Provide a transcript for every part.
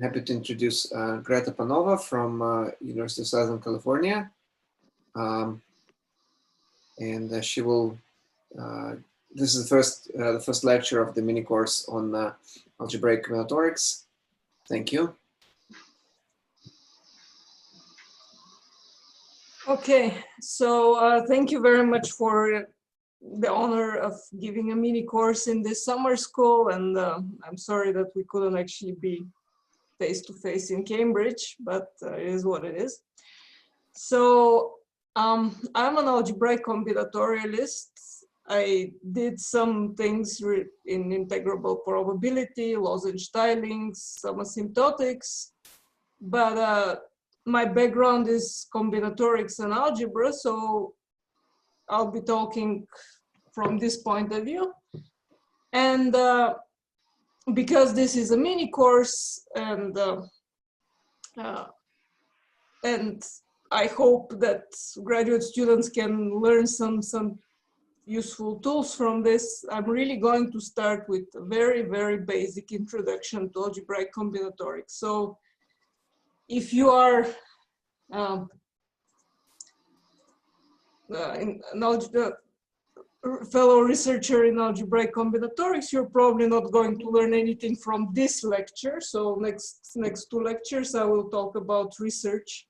happy to introduce Greta Panova from University of Southern California. And she will, this is the first lecture of the mini course on algebraic combinatorics. Thank you. Okay, so thank you very much for the honor of giving a mini course in this summer school, and I'm sorry that we couldn't actually be face-to-face in Cambridge, but it is what it is. So I'm an algebraic combinatorialist. I did some things in integrable probability, lozenge tilings, some asymptotics, but my background is combinatorics and algebra, so I'll be talking from this point of view. And because this is a mini course, and I hope that graduate students can learn some useful tools from this, I'm really going to start with a very, very basic introduction to algebraic combinatorics. So if you are fellow researcher in algebraic combinatorics, you're probably not going to learn anything from this lecture. So next two lectures, I will talk about research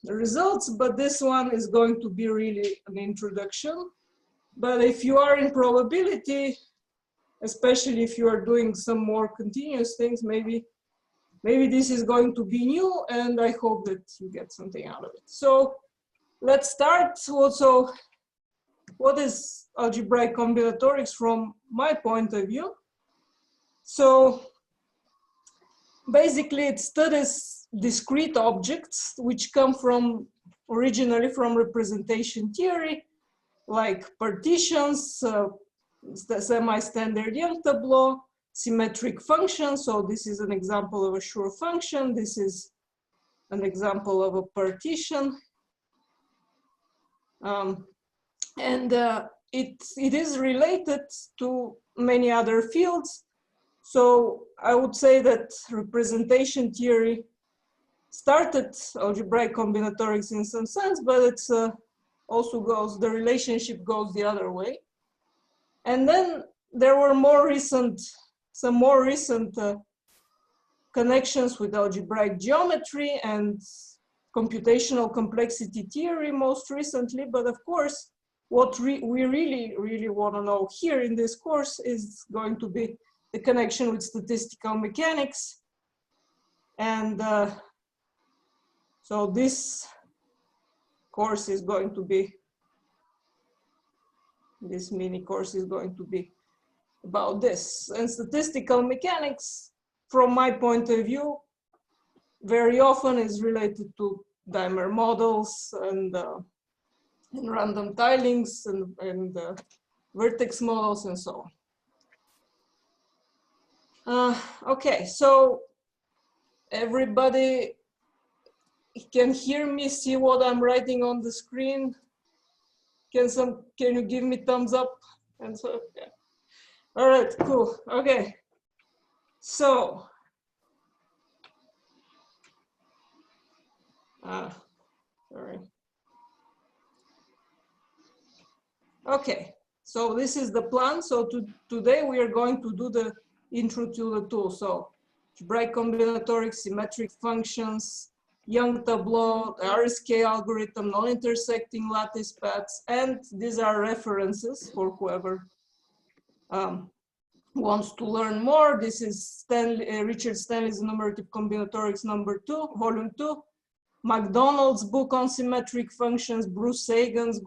results, but this one is going to be really an introduction. But if you are in probability, especially if you are doing some more continuous things, maybe this is going to be new, and I hope that you get something out of it. So let's start. Also, what is algebraic combinatorics from my point of view? So basically it studies discrete objects which come originally from representation theory, like partitions, the semi-standard Young tableau, symmetric functions. So this is an example of a Schur function. This is an example of a partition. It is related to many other fields. So I would say that representation theory started algebraic combinatorics in some sense, but it's also the relationship goes the other way. And then there were some more recent connections with algebraic geometry and computational complexity theory most recently. But of course, what we really want to know here in this course is going to be the connection with statistical mechanics. And so this course is going to be, this mini course is going to be about this. And statistical mechanics, from my point of view, very often is related to dimer models and random tilings and vertex models and so on. Okay, so everybody can hear me, see what I'm writing on the screen? Can you give me thumbs up? And so, yeah. All right, cool. Okay, so sorry. Okay, so this is the plan. So today we are going to do the intro to the tool. So algebraic combinatorics, symmetric functions, Young tableau, RSK algorithm, non-intersecting lattice paths, and these are references for whoever wants to learn more. This is Richard Stanley's Enumerative Combinatorics #2, volume 2, MacDonald's book on symmetric functions, Bruce Sagan's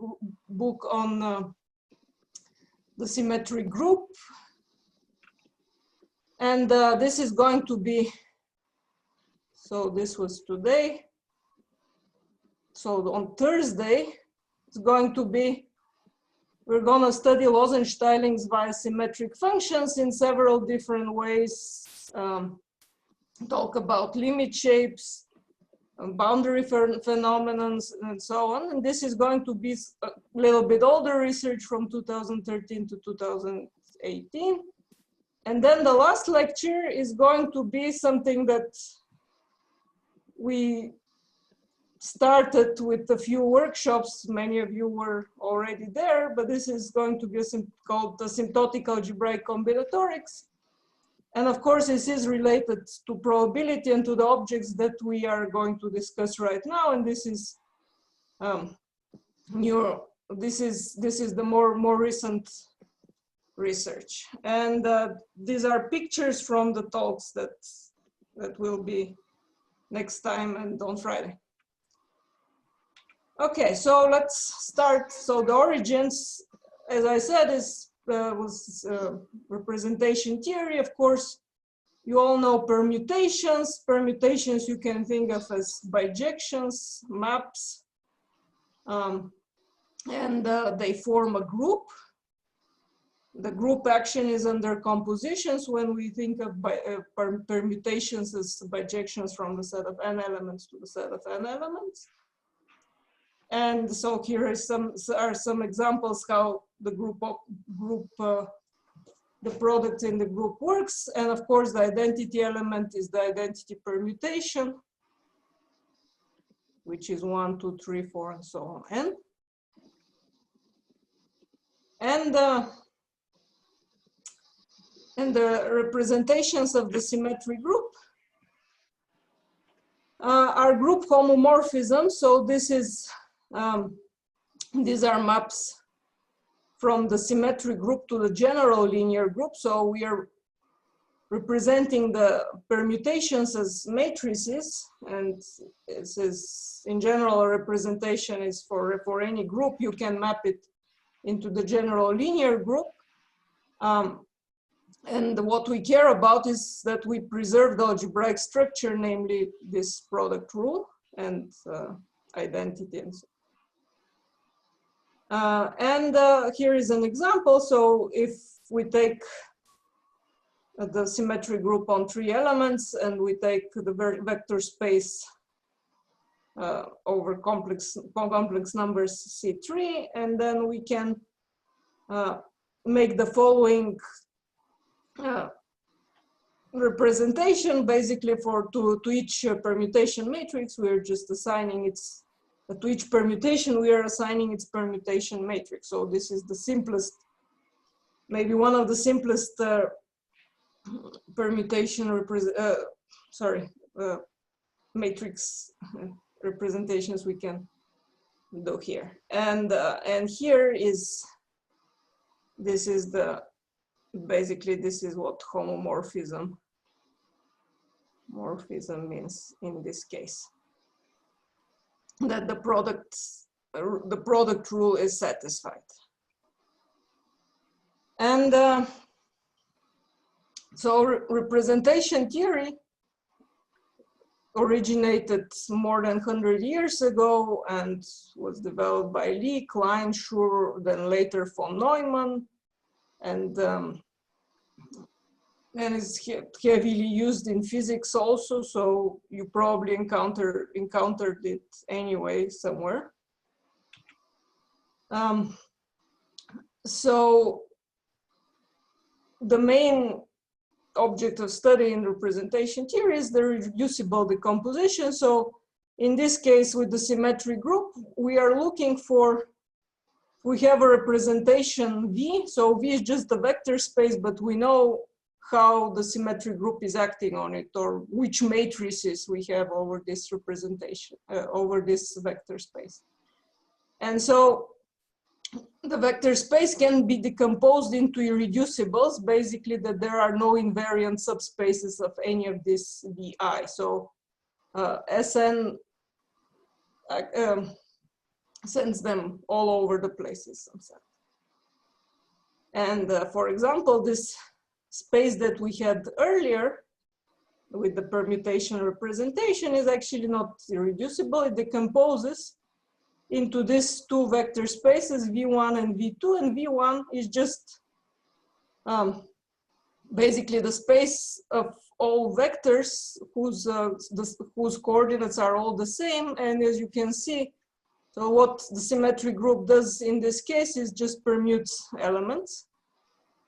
book on the symmetric group. And this is going to be, so this was today. So on Thursday, it's going to be, we're going to study lozenge tilings via symmetric functions in several different ways, talk about limit shapes, boundary phenomena, and so on. And this is going to be a little bit older research from 2013 to 2018. And then the last lecture is going to be something that we started with a few workshops. Many of you were already there, but this is going to be called the asymptotic algebraic combinatorics. And of course, this is related to probability and to the objects that we are going to discuss right now. And this is this is the more recent research. And these are pictures from the talks that will be next time and on Friday. Okay, so let's start. So the origins, as I said, was representation theory. Of course, you all know permutations. Permutations you can think of as bijections, maps, and they form a group. The group action is under compositions when we think of permutations as bijections from the set of n elements to the set of n elements. And so here are some examples how the the product in the group works. And of course, the identity element is the identity permutation, which is 1, 2, 3, 4, and so on, n. And the representations of the symmetric group are group homomorphism. So this is these are maps from the symmetric group to the general linear group. So we are representing the permutations as matrices, and this is in general a representation is for any group. You can map it into the general linear group. And what we care about is that we preserve the algebraic structure, namely this product rule and identity and so. Here is an example. So if we take the symmetric group on 3 elements and we take the vector space over complex numbers C3, and then we can make the following representation. Basically, to each permutation matrix, we are just assigning its, to each permutation, we are assigning its permutation matrix. So this is the simplest, maybe one of the simplest permutation matrix representations we can do here. And here is, this is the, basically this is what homomorphism means in this case, that the product rule is satisfied. And so representation theory originated more than 100 years ago and was developed by Lee, Klein, Schur, then later von Neumann, and it's heavily used in physics also, so you probably encountered it anyway somewhere. So the main object of study in representation theory is the reducible decomposition. So in this case, with the symmetric group, we are looking for, we have a representation V. So V is just the vector space, but we know how the symmetric group is acting on it, or which matrices we have over this representation, over this vector space. And so the vector space can be decomposed into irreducibles, basically that there are no invariant subspaces of any of this VI. So Sn sends them all over the places. And for example, this space that we had earlier with the permutation representation is actually not irreducible. It decomposes into these two vector spaces, V1 and V2, and V1 is just basically the space of all vectors whose coordinates are all the same. And as you can see, so what the symmetric group does in this case is just permutes elements.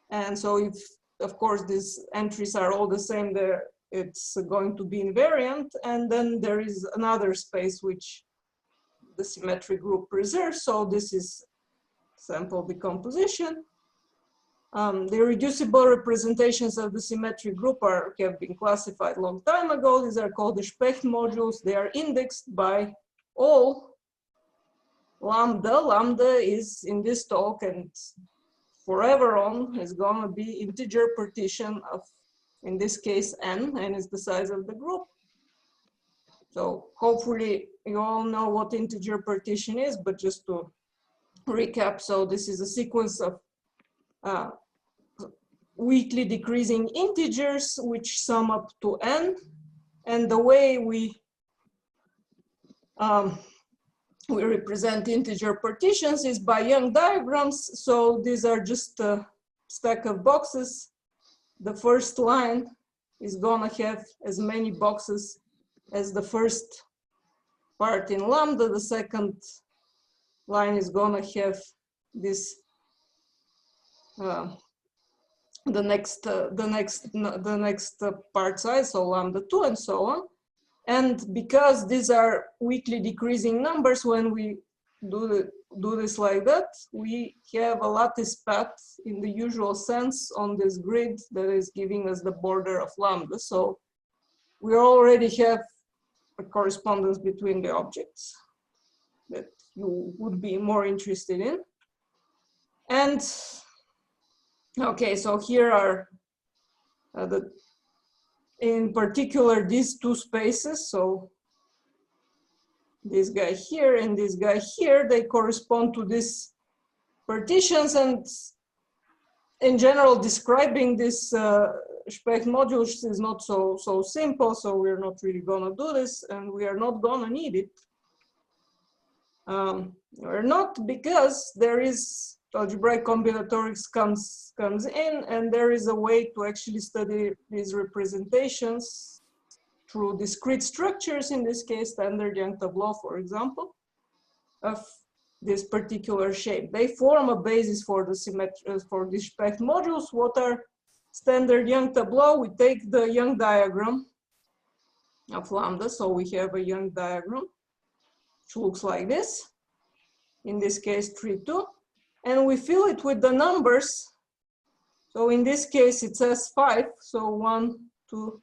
And so if of course, these entries are all the same. There, it's going to be invariant. And then there is another space which the symmetric group preserves. So this is sample decomposition. The irreducible representations of the symmetric group have been classified a long time ago. These are called the Specht modules. They are indexed by all lambda. Lambda is in this talk and forever on is going to be integer partition of, in this case, n. N is the size of the group. So hopefully you all know what integer partition is, but just to recap, so this is a sequence of weakly decreasing integers which sum up to n, and the way we represent integer partitions is by Young diagrams. So these are just a stack of boxes. The first line is gonna have as many boxes as the first part in lambda. The second line is gonna have this the next part size, so lambda 2 and so on. And because these are weakly decreasing numbers, when we do this like that, we have a lattice path in the usual sense on this grid that is giving us the border of lambda. So we already have a correspondence between the objects that you would be more interested in. And okay, so here are in particular these two spaces. So this guy here and this guy here, they correspond to these partitions. And in general, describing this Specht modules is not so simple. So we're not really gonna do this, and we are not gonna need it. We're not, because there is algebraic combinatorics comes in, and there is a way to actually study these representations through discrete structures, in this case standard Young tableau, for example, of this particular shape. They form a basis for the for the Specht modules. What are standard Young tableau? We take the Young diagram of lambda, so we have a Young diagram which looks like this, in this case 3, 2. And we fill it with the numbers. So in this case, it says 5. So 1, 2,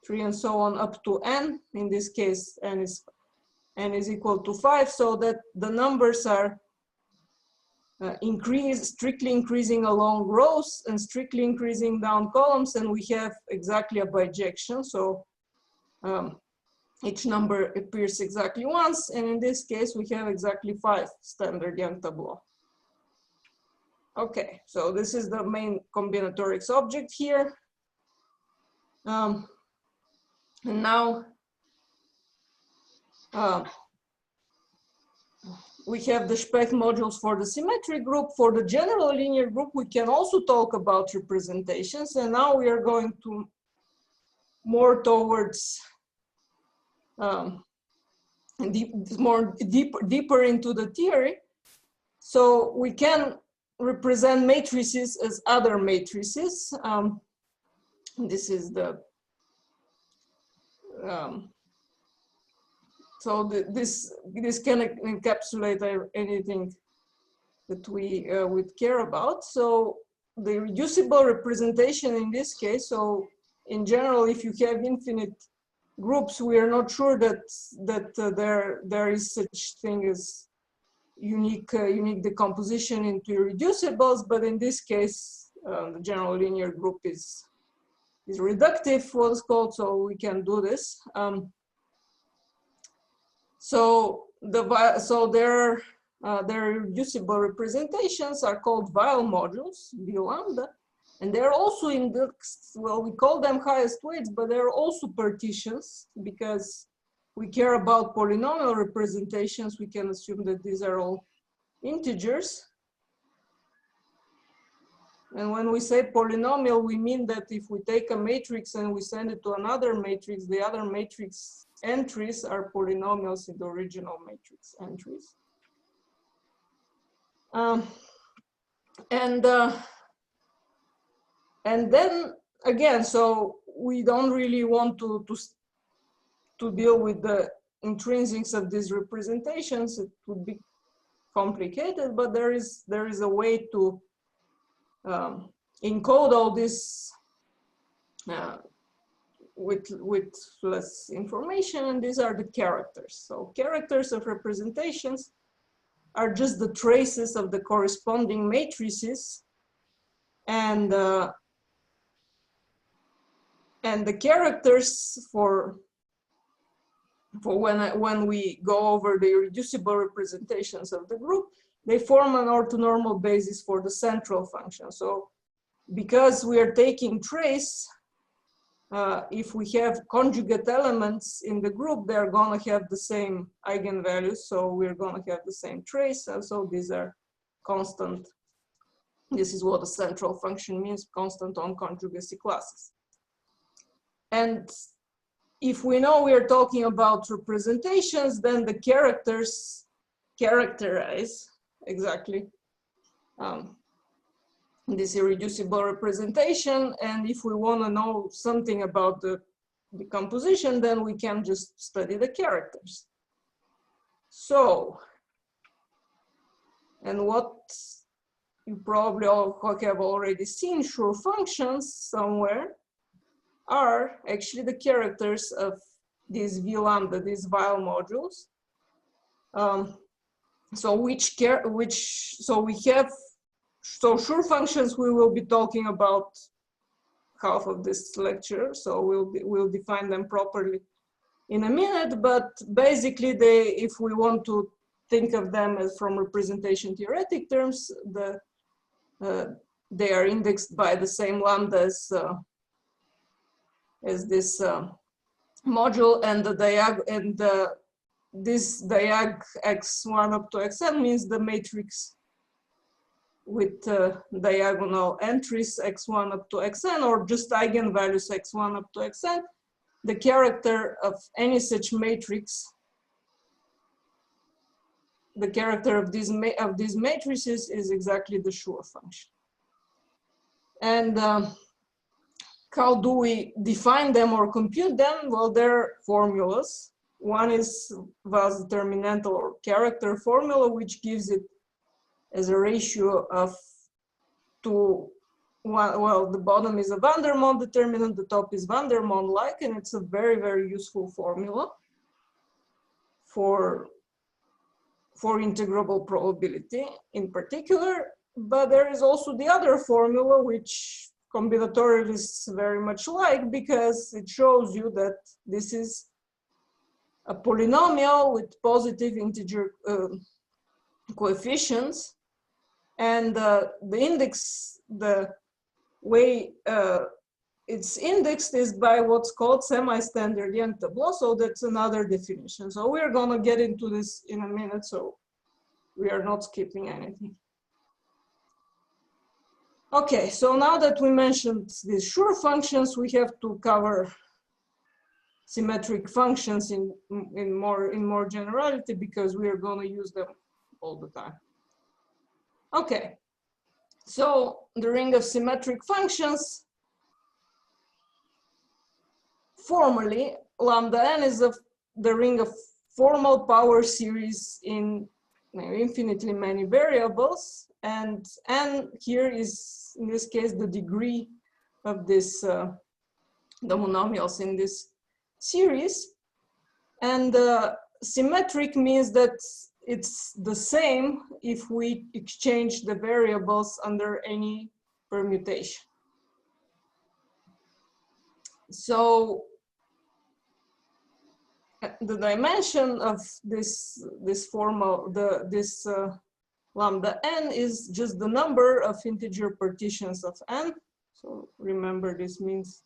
3, and so on up to n. In this case, n is equal to 5. So that the numbers are strictly increasing along rows and strictly increasing down columns. And we have exactly a bijection. So each number appears exactly once. And in this case, we have exactly 5 standard Young tableau. Okay, so this is the main combinatorics object here. And now we have the Specht modules for the symmetric group. For the general linear group, we can also talk about representations. And now we are going to more towards deeper into the theory. So we can represent matrices as other matrices. This is the this can encapsulate anything that we would care about. So the irreducible representation in this case. So in general, if you have infinite groups, we are not sure that there is such thing as unique decomposition into irreducibles, but in this case, the general linear group is reductive, what's called, so we can do this. Their irreducible representations are called Weil modules, B lambda, and they're also indexed. Well, we call them highest weights, but they're also partitions because we care about polynomial representations. We can assume that these are all integers. And when we say polynomial, we mean that if we take a matrix and we send it to another matrix, the other matrix entries are polynomials in the original matrix entries. And then again, so we don't really want to deal with the intrinsics of these representations. It would be complicated, but there is a way to encode all this with less information, and these are the characters. So characters of representations are just the traces of the corresponding matrices, and the characters for when we go over the irreducible representations of the group, they form an orthonormal basis for the central function. So because we are taking trace, if we have conjugate elements in the group, they're going to have the same eigenvalues. So we're going to have the same trace. And so these are constant. This is what a central function means, constant on conjugacy classes. And if we know we are talking about representations, then the characters characterize exactly this irreducible representation. And if we want to know something about the decomposition, then we can just study the characters. So, and what you probably all have already seen, Schur functions somewhere are actually the characters of these V lambda, these Weil modules. So Schur functions we will be talking about half of this lecture, so we'll define them properly in a minute. But basically, if we want to think of them as from representation theoretic terms, they are indexed by the same lambda as this module, and this diag x1 up to xn means the matrix with diagonal entries x1 up to xn, or just eigenvalues x1 up to xn. The character of any such matrix, the character of these matrices is exactly the Schur function. And how do we define them or compute them? Well, there are formulas. One is Weil's determinantal or character formula, which gives it as a ratio of 2. Well, the bottom is a van der Monde determinant, the top is van der Monde-like, and it's a very, very useful formula for integrable probability in particular. But there is also the other formula, which combinatorics very much like, because it shows you that this is a polynomial with positive integer coefficients, and the index, the way it's indexed is by what's called semi-standard Young tableau. So that's another definition. So we're going to get into this in a minute, so we are not skipping anything. Okay, so now that we mentioned these Schur functions, we have to cover symmetric functions in more generality, because we are going to use them all the time. Okay, so the ring of symmetric functions, formally, lambda n is the ring of formal power series in infinitely many variables, and n here is, in this case, the degree of this, the monomials in this series. And symmetric means that it's the same if we exchange the variables under any permutation. So the dimension of this formal, this lambda n is just the number of integer partitions of n. So remember, this means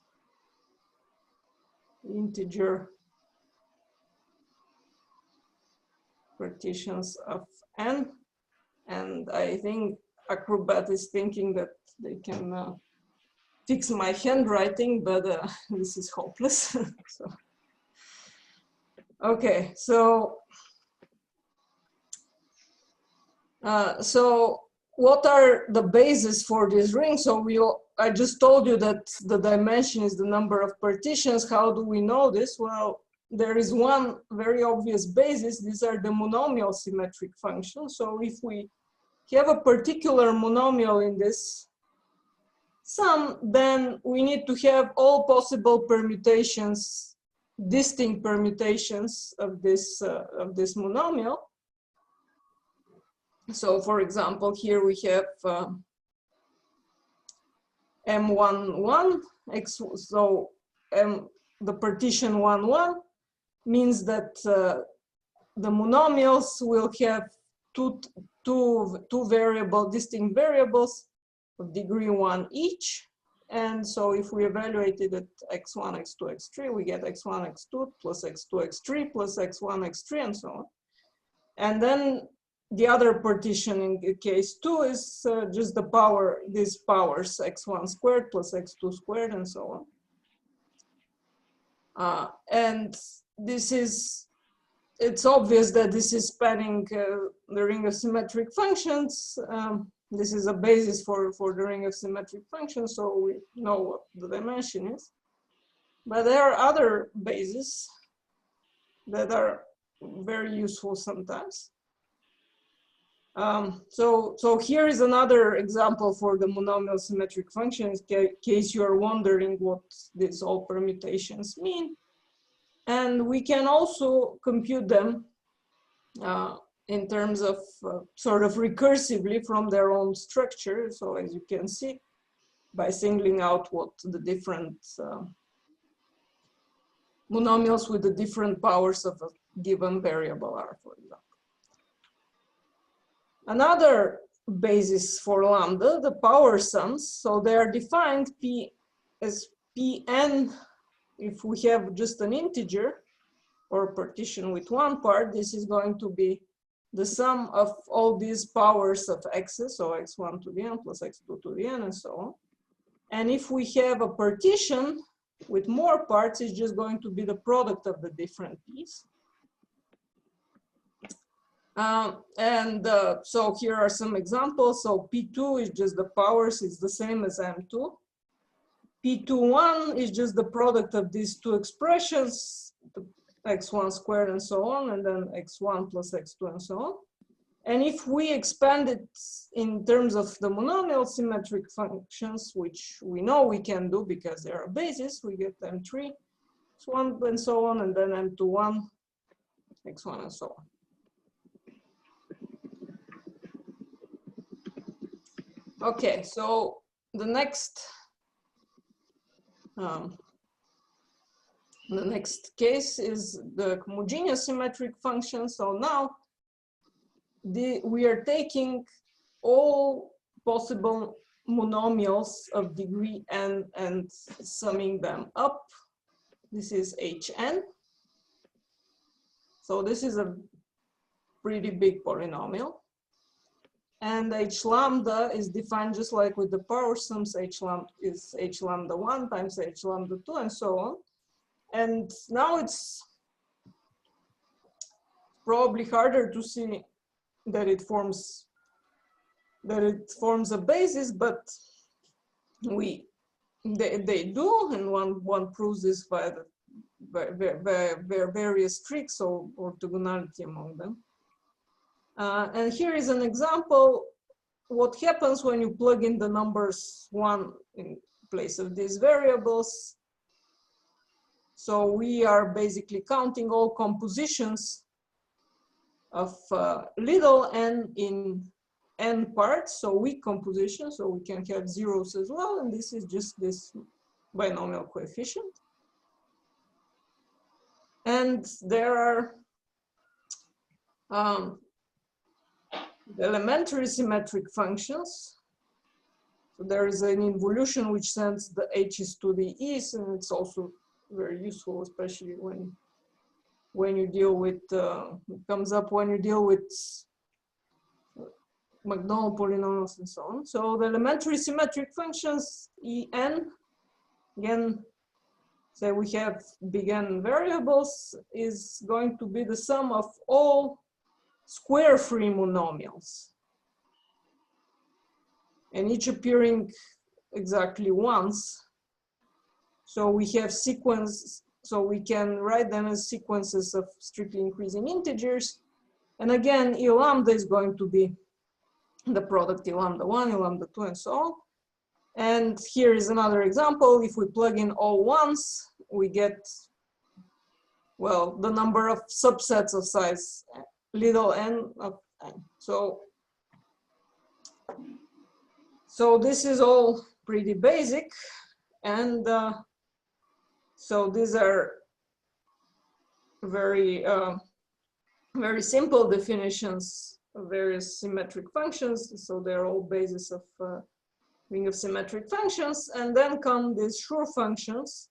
integer partitions of n. And I think Acrobat is thinking that they can fix my handwriting, but this is hopeless. So, okay, so so what are the bases for this ring? So I just told you that the dimension is the number of partitions. How do we know this? Well, there is one very obvious basis. These are the monomial symmetric functions. So if we have a particular monomial in this sum, then we need to have all possible permutations, distinct permutations of this monomial. So for example, here we have M11, X, so the partition 1, 1 means that the monomials will have two distinct variables of degree 1 each. And so if we evaluate it at x1, x2, x3, we get x1, x2 plus x2, x3 plus x1, x3 and so on. And then the other partition in case 2 is just the power, these powers, x1 squared plus x2 squared and so on. And this is, it's obvious that this is spanning the ring of symmetric functions. This is a basis for the ring of symmetric functions, so we know what the dimension is. But there are other bases that are very useful sometimes. So here is another example for the monomial symmetric functions, in case you are wondering what these all permutations mean. And we can also compute them in terms of sort of recursively from their own structure. So as you can see, by singling out what the different monomials with the different powers of a given variable are, for example. Another basis for lambda, the power sums. So they are defined P as Pn. If we have just an integer or a partition with one part, this is going to be the sum of all these powers of x's, so x1 to the n plus x2 to the n and so on. And if we have a partition with more parts, it's just going to be the product of the different p's. So here are some examples. So P2 is just the powers, it's the same as M2. P21 is just the product of these two expressions, the x1 squared and so on, and then x1 plus x2 and so on. And if we expand it in terms of the monomial symmetric functions, which we know we can do because they are a basis, we get M3, x1 and so on, and then M21, x1 and so on. Okay, so the next case is the homogeneous symmetric function. So now we are taking all possible monomials of degree n and summing them up. This is Hn. So this is a pretty big polynomial. And h lambda is defined just like with the power sums. H lambda is h lambda 1 times h lambda 2 and so on. And now it's probably harder to see that it forms a basis, but they do, and one proves this by various tricks or orthogonality among them. And here is an example what happens when you plug in the numbers 1 in place of these variables. So we are basically counting all compositions of little n in n parts, so weak composition, so we can have zeros as well, and this is just this binomial coefficient. And there are elementary symmetric functions. So there is an involution which sends the h's to the e's, and it's also very useful, especially when you deal with it comes up when you deal with McDonald polynomials and so on. So the elementary symmetric functions En, again, say we have big N variables, is going to be the sum of all square-free monomials, and each appearing exactly once. So we have sequence, so we can write them as sequences of strictly increasing integers. And again, E lambda is going to be the product E lambda 1, E lambda 2, and so on. And here is another example. If we plug in all ones, we get, well, the number of subsets of size little n of n. So this is all pretty basic. And so these are very, very simple definitions of various symmetric functions. So they're all basis of ring of symmetric functions. And then come these Schur functions,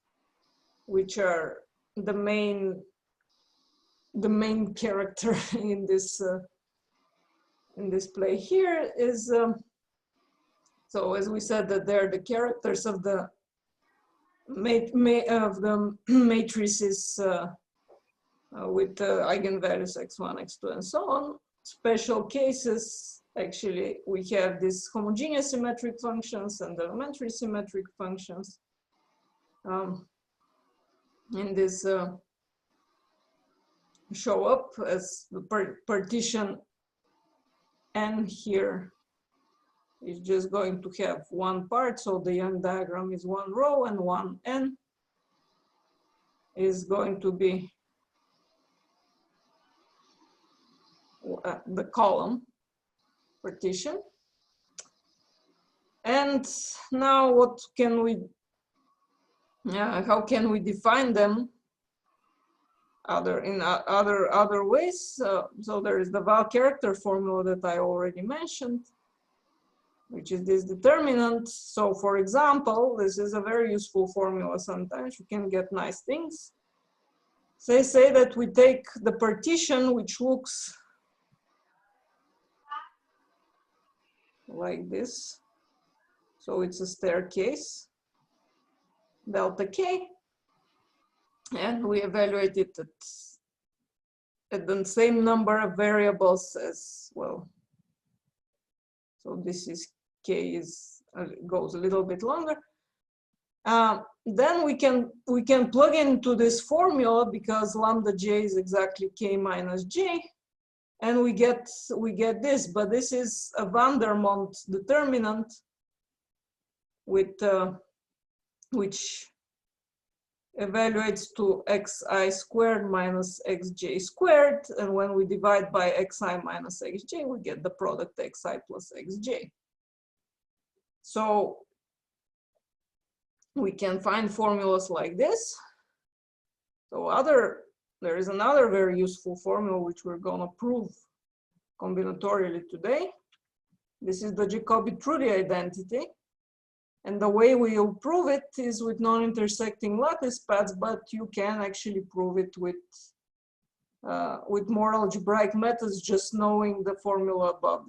which are the main character in this play here is, so as we said, that they're the characters of the matrices with eigenvalues x1, x2, and so on. Special cases, actually, we have these homogeneous symmetric functions and elementary symmetric functions. In this show up as the partition n here is just going to have one part. So the Young diagram is one row, and one n is going to be the column partition. And now what can we, how can we define them in other ways? So there is the Val character formula that I already mentioned, which is this determinant. So for example, this is a very useful formula. Sometimes you can get nice things. Say that we take the partition, which looks like this. So it's a staircase, delta k, and we evaluate it at the same number of variables as well. So this is k is goes a little bit longer. Then we can plug into this formula, because lambda j is exactly k minus j, and we get this. But this is a Vandermonde determinant with which evaluates to xi squared minus xj squared, and when we divide by xi minus xj, we get the product xi plus xj. So we can find formulas like this. So there is another very useful formula which we're going to prove combinatorially today. This is the Jacobi-Trudi identity. And the way we'll prove it is with non-intersecting lattice paths, but you can actually prove it with more algebraic methods, just knowing the formula above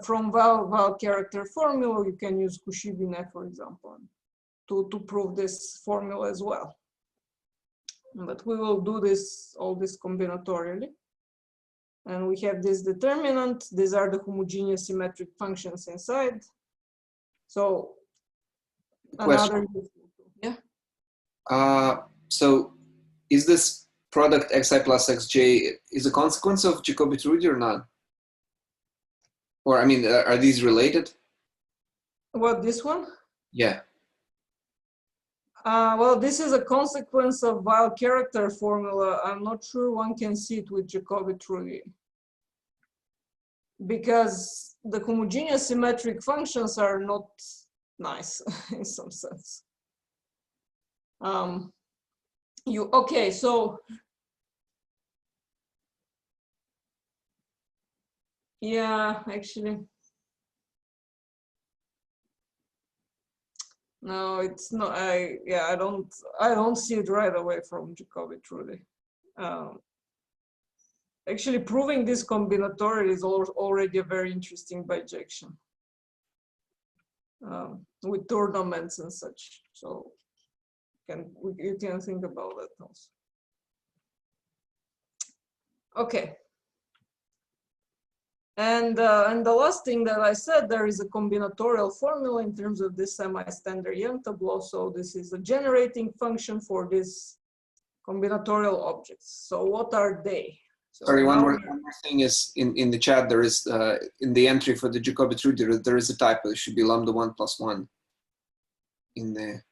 from Val character formula. You can use Cauchy-Binet, for example, to prove this formula as well. But we will do all this combinatorially. And we have this determinant. These are the homogeneous symmetric functions inside. So another, yeah. So is this product xi plus xj is a consequence of Jacobi-Trudi or not? Or I mean, are these related? What, this one? Yeah. Well, this is a consequence of Val character formula. I'm not sure one can see it with Jacobi-Trudi, because the homogeneous symmetric functions are not nice in some sense. Okay, so yeah, actually. No, it's not. I don't see it right away from Jacobi-Trudi. Actually, proving this combinatorial is already a very interesting bijection with tournaments and such. So you can think about that also. Okay. And the last thing that I said, there is a combinatorial formula in terms of this semi-standard Young tableau. So this is a generating function for these combinatorial objects. So what are they? So sorry, one more thing is in the chat, there is, in the entry for the Jacobi true, there is a typo. It should be lambda 1 plus 1 in there.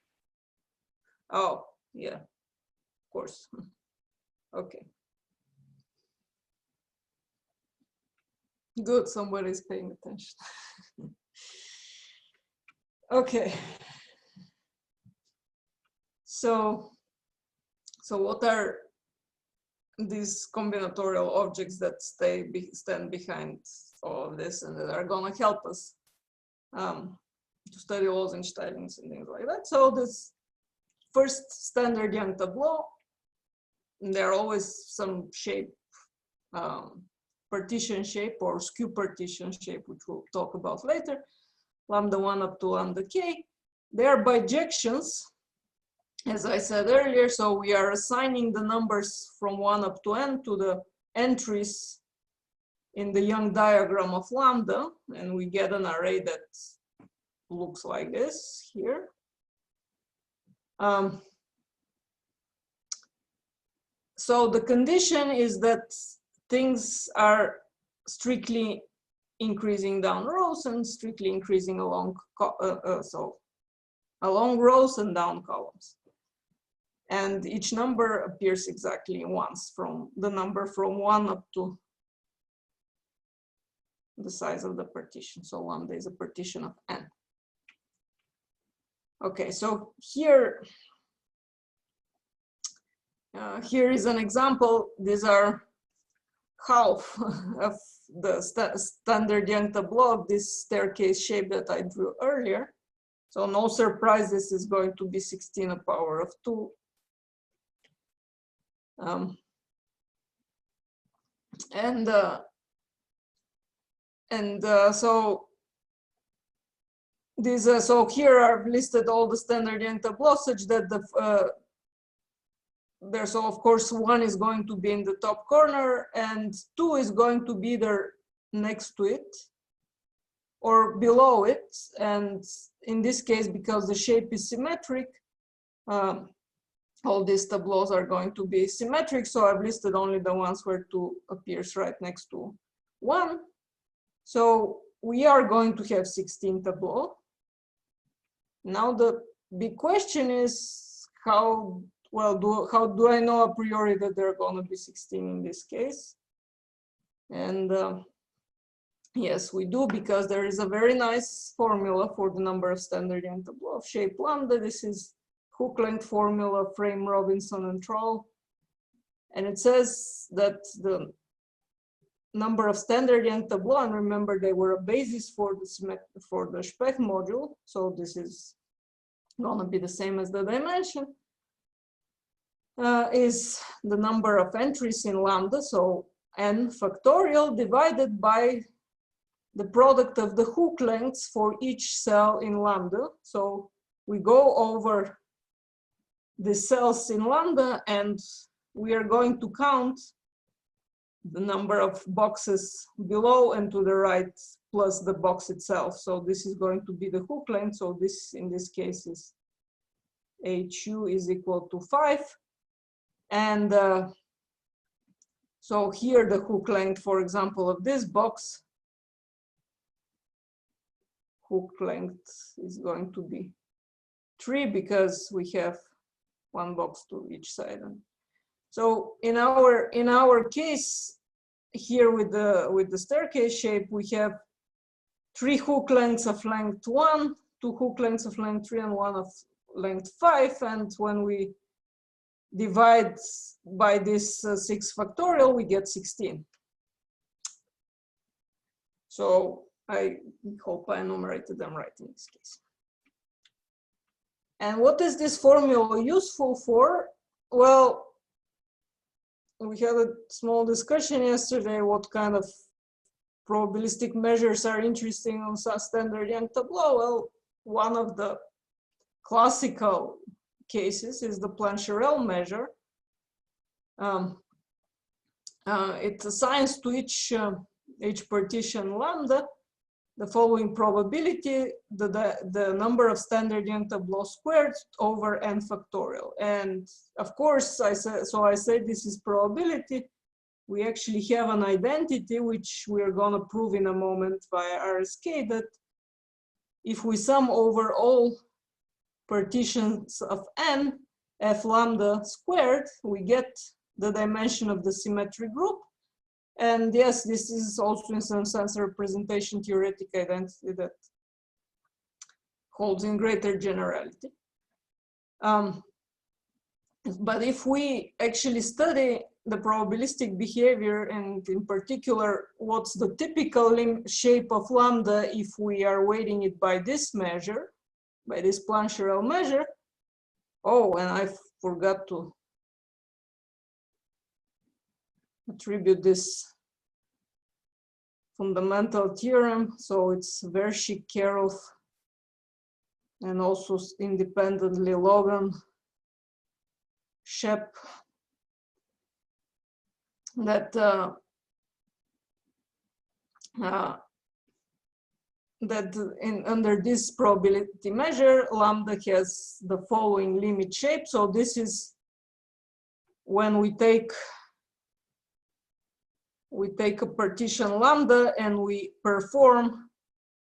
Oh, yeah, of course. Okay. Good, somebody's paying attention. Okay. So what are these combinatorial objects that stand behind all of this and that are gonna help us to study laws and stylings and things like that? So this first standard Young tableau, there are always some shape, partition shape or skew partition shape, which we'll talk about later, lambda 1 up to lambda k. They are bijections, as I said earlier, so we are assigning the numbers from 1 up to n to the entries in the Young diagram of lambda, and we get an array that looks like this here. So the condition is that things are strictly increasing down rows and strictly increasing along along rows and down columns. And each number appears exactly once, from the number from 1 up to the size of the partition. So lambda is a partition of n. Okay, so here is an example. These are half of the standard Young tableau of this staircase shape that I drew earlier. So no surprise, this is going to be 16 to the power of 2. So these so here I've listed all the standard Young tableaux such that the there's, so of course 1 is going to be in the top corner and 2 is going to be there next to it or below it. And in this case, because the shape is symmetric, all these tableaus are going to be symmetric. So I've listed only the ones where 2 appears right next to 1. So we are going to have 16 tableaux. Now the big question is how do I know a priori that there are going to be 16 in this case? And yes, we do, because there is a very nice formula for the number of standard Young tableaux of shape lambda. This is hook length formula, Frame, Robinson, and Troll. And it says that the number of standard Young tableaux, and remember they were a basis for the Specht module. So this is going to be the same as the dimension. Is the number of entries in lambda, so n factorial divided by the product of the hook lengths for each cell in lambda. So we go over the cells in lambda and we are going to count the number of boxes below and to the right plus the box itself. So this is going to be the hook length. So this in this case is HU is equal to 5. And so here the hook length, for example, of this box, hook length is going to be 3 because we have 1 box to each side. And so in our case here with the staircase shape, we have 3 hook lengths of length 1, 2 hook lengths of length 3, and 1 of length 5. And when we divide by this 6 factorial, we get 16. So I hope I enumerated them right in this case. And what is this formula useful for? Well, we had a small discussion yesterday what kind of probabilistic measures are interesting on standard Young tableau. Well, one of the classical cases is the Plancherel measure. It assigns to each H partition lambda, the following probability, the number of standard Young tableau squared over n factorial. And of course, I said this is probability. We actually have an identity, which we're gonna prove in a moment via RSK, that if we sum over all partitions of n, f lambda squared, we get the dimension of the symmetric group. And yes, this is also in some sense a representation theoretic identity that holds in greater generality. But if we actually study the probabilistic behavior, and in particular, what's the typical shape of lambda if we are weighting it by this measure, by this Plancherel measure. Oh, and I forgot to attribute this fundamental theorem. So it's Vershik-Kerov and also independently Logan, Shep, that under this probability measure, lambda has the following limit shape. So this is when we take a partition lambda and we perform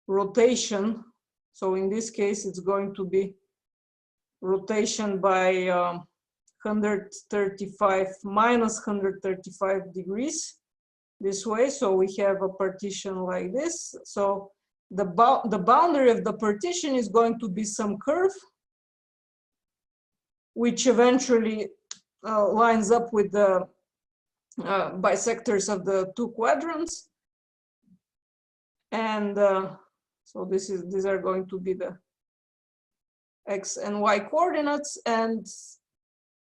rotation. So in this case, it's going to be rotation by 135 minus 135 degrees this way. So we have a partition like this. So the boundary of the partition is going to be some curve, which eventually lines up with the bisectors of the two quadrants. And so these are going to be the x and y coordinates, and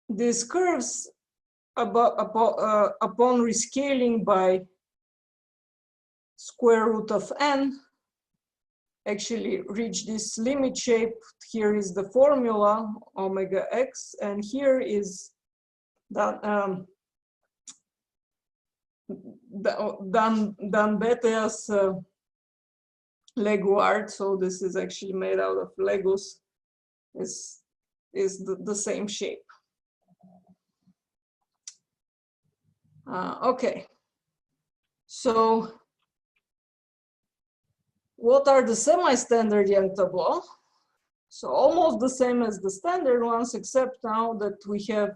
these curves upon rescaling by square root of n actually reach this limit shape. Here is the formula omega x, and here is Dan Betea's Lego art. So this is actually made out of Legos. Is the same shape. Okay, so what are the semi-standard Young tableau? So almost the same as the standard ones, except now that we have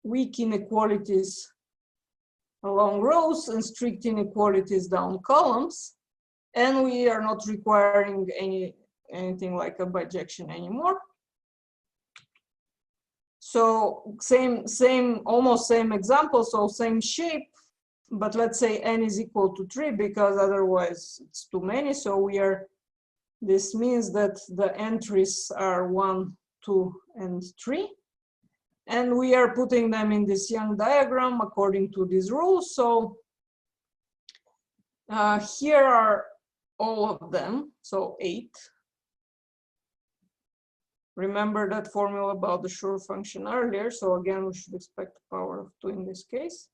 weak inequalities along rows and strict inequalities down columns, and we are not requiring anything like a bijection anymore. So almost same example, so same shape, but let's say n is equal to 3, because otherwise it's too many. So this means that the entries are 1, 2, and 3. And we are putting them in this Young diagram according to these rules. So here are all of them, so 8. Remember that formula about the Schur function earlier. So again, we should expect the power of 2 in this case.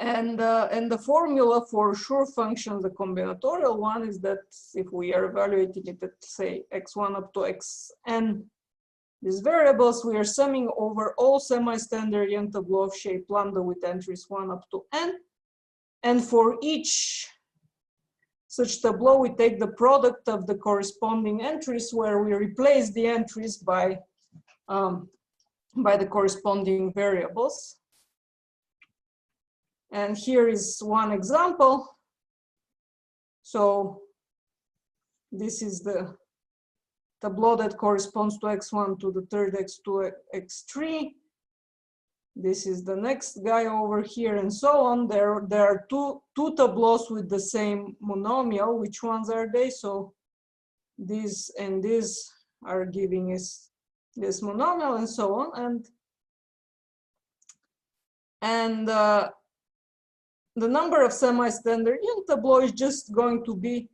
And the formula for Schur function, the combinatorial one, is that if we are evaluating it at, say, x1 up to xn, these variables, we are summing over all semi-standard Young tableau of shape lambda with entries 1 up to n. And for each such tableau, we take the product of the corresponding entries, where we replace the entries by the corresponding variables. And here is one example. So this is the tableau that corresponds to x1 to the third x2, x3. This is the next guy over here, and so on. There are two tableaus with the same monomial. Which ones are they? So these and these are giving us this monomial, and so on. And the number of semi-standard Young tableau is just going to be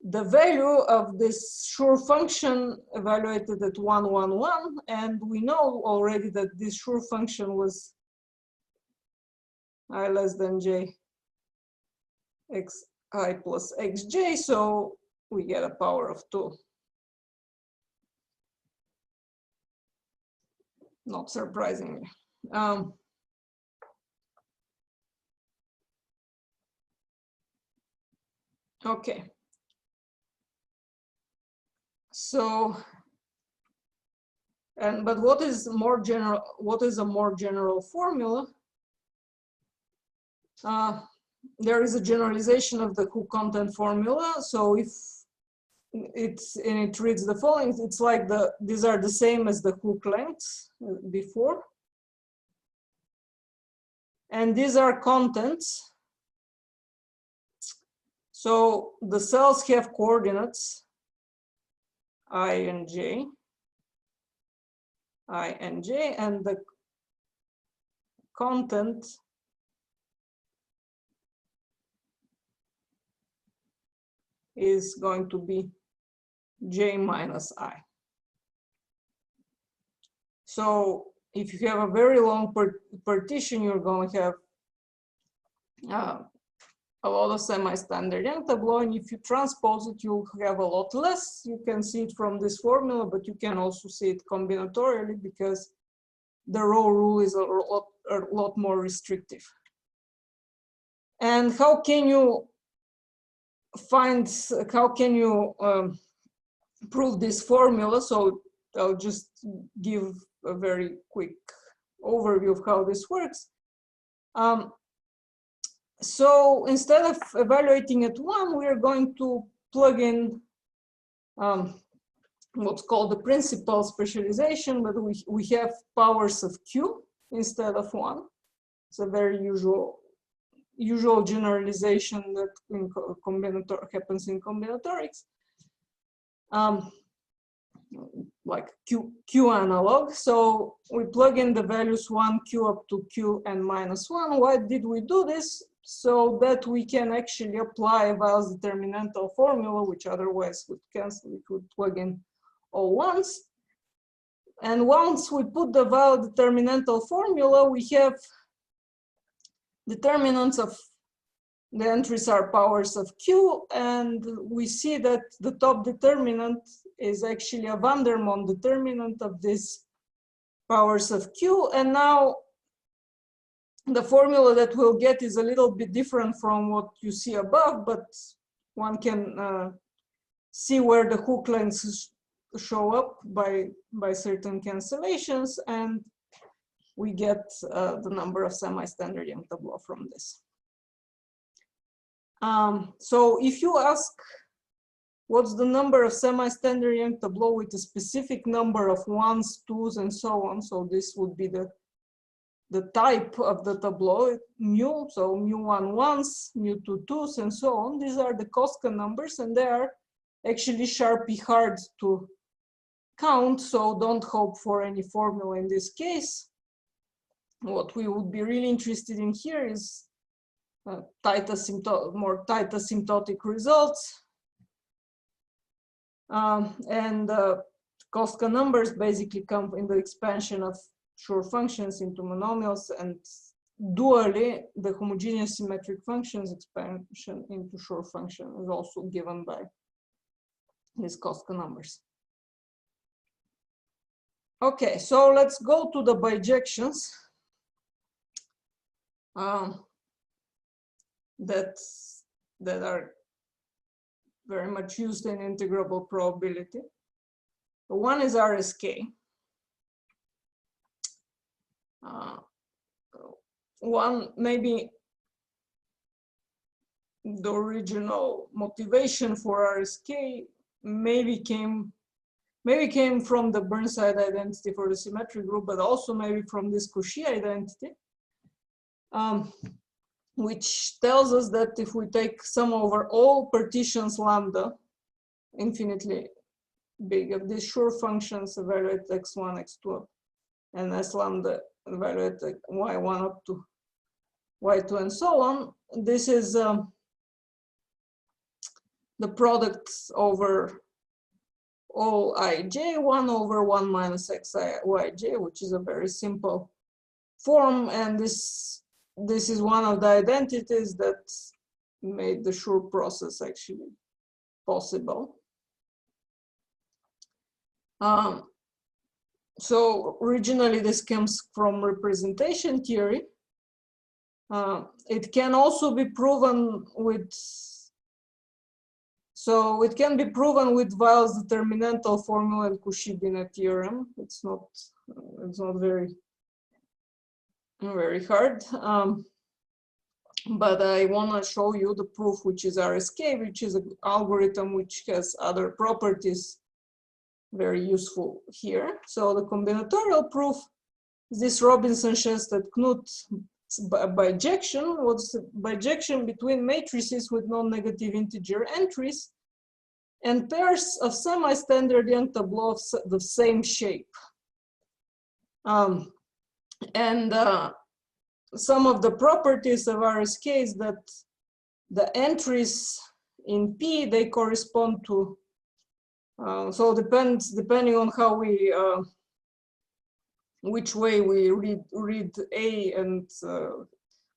the value of this Schur function evaluated at 1, 1, 1. And we know already that this Schur function was I less than j xi plus xj, so we get a power of 2. Not surprisingly. Okay. So, but what is more general? What is a more general formula? There is a generalization of the Hooke content formula. So if it reads the following, it's like these are the same as the Hooke lengths before, and these are contents. So the cells have coordinates I and j, and the content is going to be j minus I. So if you have a very long partition, you're going to have a lot of semi-standard Young tableau, and if you transpose it, you'll have a lot less. You can see it from this formula, but you can also see it combinatorially because the row rule is a lot more restrictive. And how can you prove this formula? So I'll just give a very quick overview of how this works. So instead of evaluating at 1, we are going to plug in what's called the principal specialization, but we have powers of q instead of 1. It's a very usual generalization that happens in combinatorics. Like q analog. So we plug in the values 1, q up to q and minus 1. Why did we do this? So that we can actually apply Weil's determinantal formula, which otherwise would cancel. We could plug in all ones. And once we put the Weil determinantal formula, we have determinants of the entries are powers of q, and we see that the top determinant is actually a van der Monde determinant of these powers of q. And now the formula that we'll get is a little bit different from what you see above, but one can see where the Hooke lengths show up by certain cancellations, and we get the number of semi-standard Young tableau from this. So if you ask what's the number of semi-standard Young tableau with a specific number of 1s, 2s, and so on, so this would be the type of the tableau, mu, so mu1 1s, mu2 2s, and so on. These are the Koska numbers, and they are actually sharply hard to count, so don't hope for any formula in this case. What we would be really interested in here is more tight asymptotic results. And Koska numbers basically come in the expansion of Schur functions into monomials, and dually the homogeneous symmetric functions expansion into Schur function is also given by these Koska numbers. Okay, so let's go to the bijections that are very much used in integrable probability. One is RSK. One, maybe the original motivation for RSK maybe came from the Burnside identity for the symmetric group, but also maybe from this Cauchy identity, which tells us that if we take sum over all partitions lambda, infinitely big, of these Schur functions evaluate x1, x2, and s lambda evaluate y1 up to y2, and so on, this is the product over all ij, 1 over 1 minus xi yj, which is a very simple form, and this this is one of the identities that made the Schur process actually possible. So originally this comes from representation theory. It can also be proven with, so it can be proven with Weil's determinantal formula and Cauchy-Binet theorem. It's not very hard. But I want to show you the proof, which is RSK, which is an algorithm which has other properties very useful here. So the combinatorial proof is this Robinson-Shenstedt-Knut bijection. What's the bijection between matrices with non-negative integer entries and pairs of semi-standard Young tableau of the same shape. Some of the properties of RSK is that the entries in P, they correspond to, so depending on how we, which way we read A and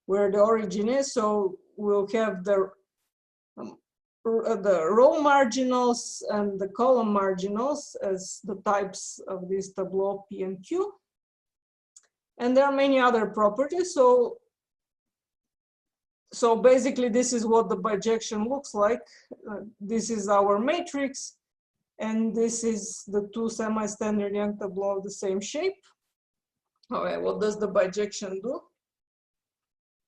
where the origin is, so we'll have the row marginals and the column marginals as the types of this tableau P and Q. And there are many other properties. So basically, this is what the bijection looks like. This is our matrix, and this is the two semi-standard Young tableau of the same shape. Okay, what does the bijection do?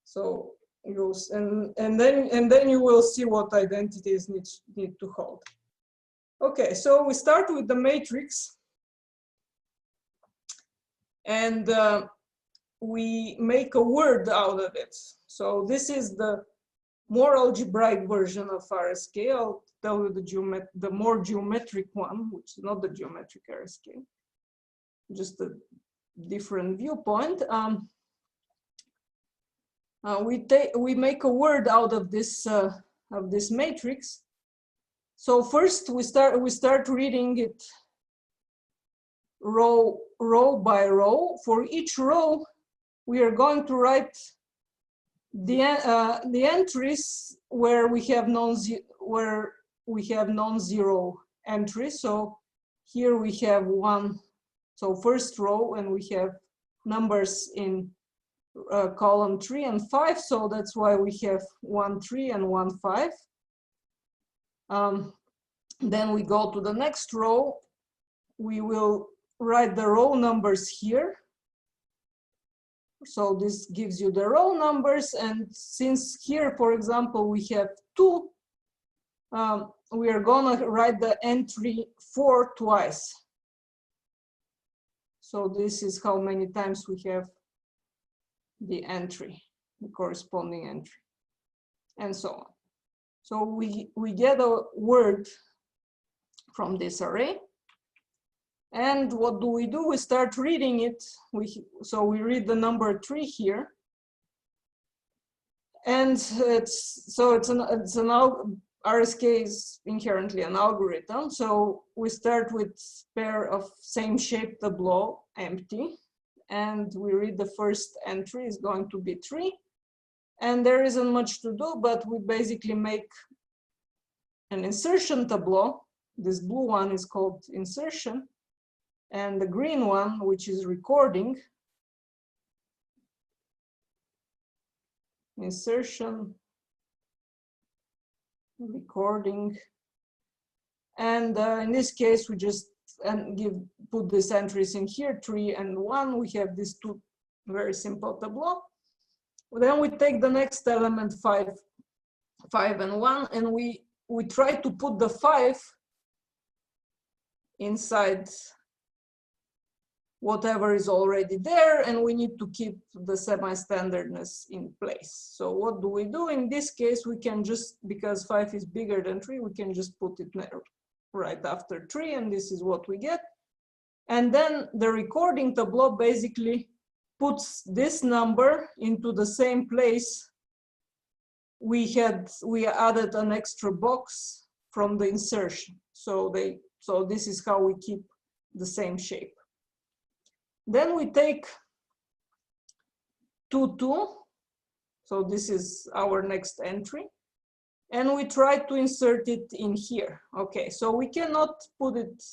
So you'll, and then you will see what identities need to hold. Okay, so we start with the matrix, and we make a word out of it. So this is the more algebraic version of RSK. I'll tell you the more geometric one, which is not the geometric RSK, just a different viewpoint. We make a word out of this matrix. So first we start reading it row by row. For each row, we are going to write the entries where we have non-zero entries. So here we have one. So first row, and we have numbers in column 3 and 5. So that's why we have 1, 3 and 1, 5. Then we go to the next row. We will write the row numbers here. So this gives you the row numbers, and since here, for example, we have 2, we are gonna write the entry 4 twice. So this is how many times we have the entry, the corresponding entry, and so on. So we get a word from this array. And what do? We start reading it. So we read the number 3 here, and RSK is inherently an algorithm. So we start with pair of same shape tableau empty, and we read the first entry is going to be 3, and there isn't much to do, but we basically make an insertion tableau. This blue one is called insertion, and the green one, which is recording, insertion, recording, and in this case we just put these entries in here, 3 and 1. We have these two very simple tableau. Then we take the next element, 5 and 1, and we try to put the 5 inside whatever is already there, and we need to keep the semi-standardness in place. So what do? In this case, we can just, because 5 is bigger than 3, we can just put it right after 3, and this is what we get. And then the recording tableau basically puts this number into the same place we added an extra box from the insertion. So this is how we keep the same shape. Then we take 2, 2, So this is our next entry. And we try to insert it in here. Okay, so we cannot put it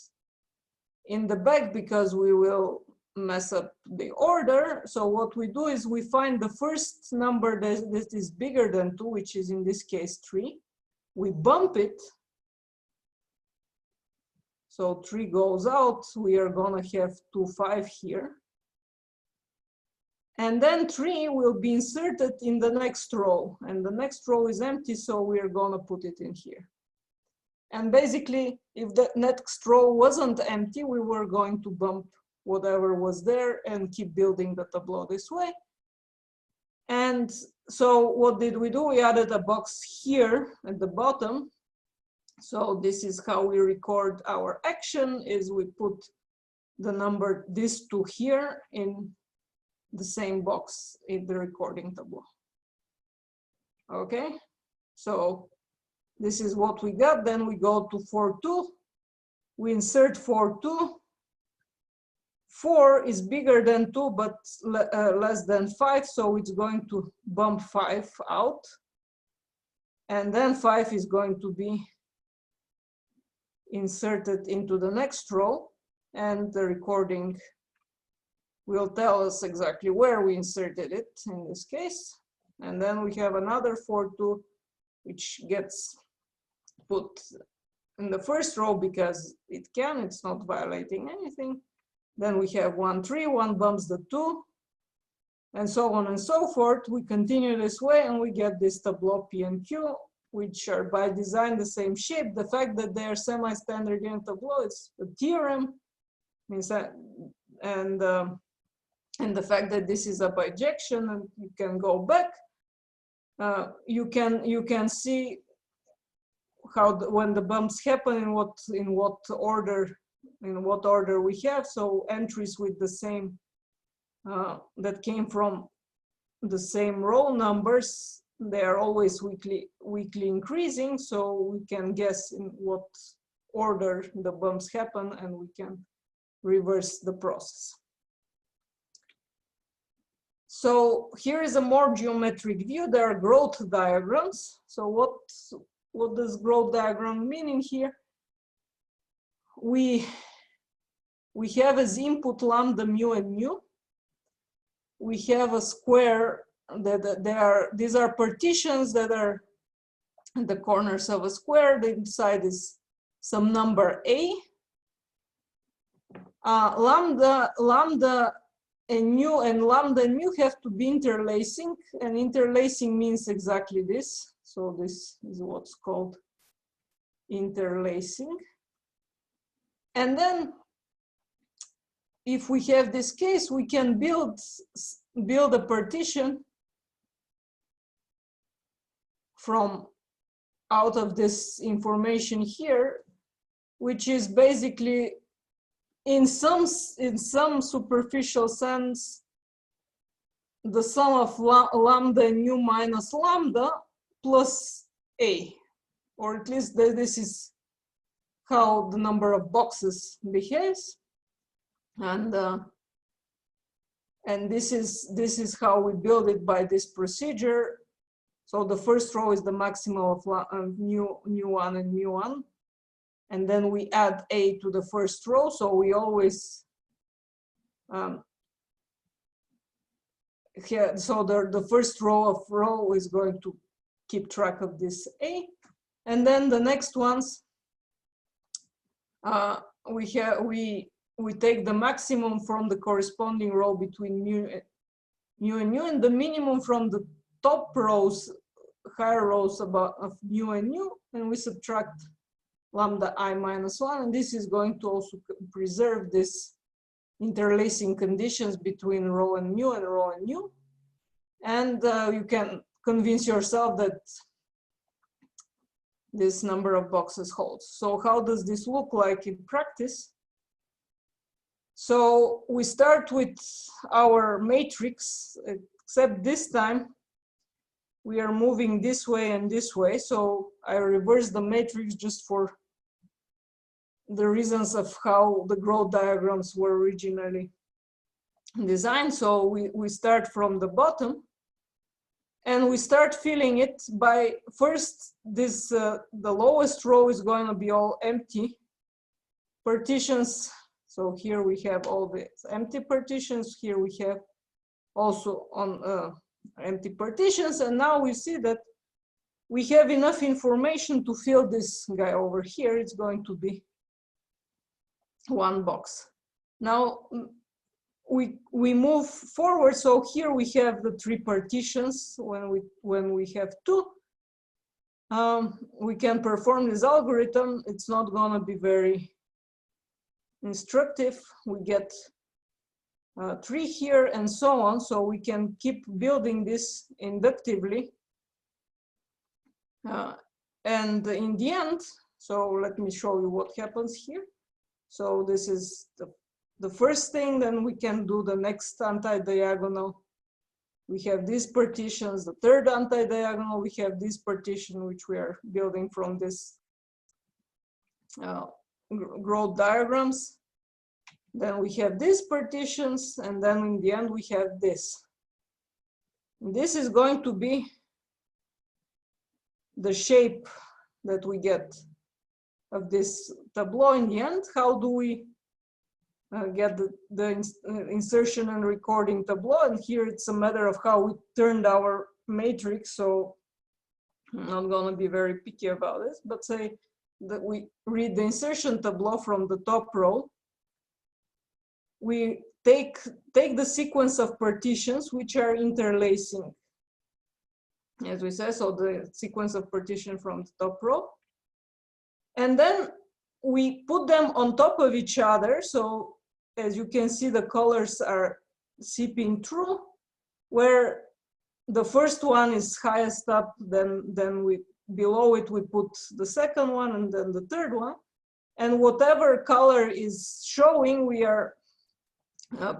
in the back because we will mess up the order. So what we do is we find the first number that is bigger than 2, which is in this case 3. We bump it. So 3 goes out. We are gonna have 2, 5 here. And then 3 will be inserted in the next row. And the next row is empty, so we are gonna put it in here. And basically, if the next row wasn't empty, we were going to bump whatever was there and keep building the tableau this way. And so what did we do? We added a box here at the bottom. So this is how we record our action, is we put the number this to here in the same box in the recording tableau. Okay, so this is what we got. Then we go to 4, 2. We insert 4, 2. 4 is bigger than 2, but less than 5, so it's going to bump 5 out. And then 5 is going to be inserted into the next row, and the recording will tell us exactly where we inserted it in this case. And then we have another 4, 2, which gets put in the first row because it can, it's not violating anything. Then we have 1, 3, 1 bumps the 2, and so on and so forth. We continue this way and we get this tableau P and Q, which are by design the same shape. The fact that they are semi-standard unit tableau is a theorem, means that, and the fact that this is a bijection and you can go back, you can see how when the bumps happen, in what order we have. So entries with the same that came from the same row numbers, they are always weekly increasing, so we can guess in what order the bumps happen and we can reverse the process. So here is a more geometric view. There are growth diagrams. So what does growth diagram mean in here? We have as input lambda, mu, and mu. We have a square that these are partitions that are the corners of a square. The inside is some number a. Lambda and mu have to be interlacing, and interlacing means exactly this. So this is what's called interlacing. And then if we have this case, we can build a partition from out of this information here, which is basically in some superficial sense the sum of lambda and mu minus lambda plus a, or at least this is how the number of boxes behaves, and this is how we build it by this procedure. So the first row is the maximum of mu1 and mu1, and then we add a to the first row. So we always so the first row is going to keep track of this a, and then the next ones we take the maximum from the corresponding row between mu and mu, and the minimum from the top rows, higher rows of mu and mu, and we subtract lambda I minus 1, and this is going to also preserve this interlacing conditions between rho and mu and rho and mu, and you can convince yourself that this number of boxes holds. So how does this look like in practice? So we start with our matrix, except this time we are moving this way and this way. So I reversed the matrix just for the reasons of how the growth diagrams were originally designed. So we start from the bottom, And we start filling it by first this, the lowest row is going to be all empty partitions. So here we have all the empty partitions. Here we have also on empty partitions. And now we see that we have enough information to fill this guy over here. It's going to be one box. Now we move forward. So here we have the three partitions. When we have two, we can perform this algorithm. It's not going to be very instructive. We get 3 here and so on. So we can keep building this inductively. And in the end, so let me show you what happens here. So this is the first thing. Then we can do the next anti-diagonal. We have these partitions. The third anti-diagonal, we have this partition, which we are building from this growth diagrams. Then we have these partitions, and then in the end we have this. And this is going to be the shape that we get of this tableau in the end. How do we get the insertion and recording tableau? And here it's a matter of how we turned our matrix. So I'm not going to be very picky about this, but say that we read the insertion tableau from the top row. We take the sequence of partitions which are interlacing, as we said, so the sequence of partition from the top row. And then we put them on top of each other. So as you can see, the colors are seeping through, where the first one is highest up, then we below it we put the second one, and then the third one. And whatever color is showing, we are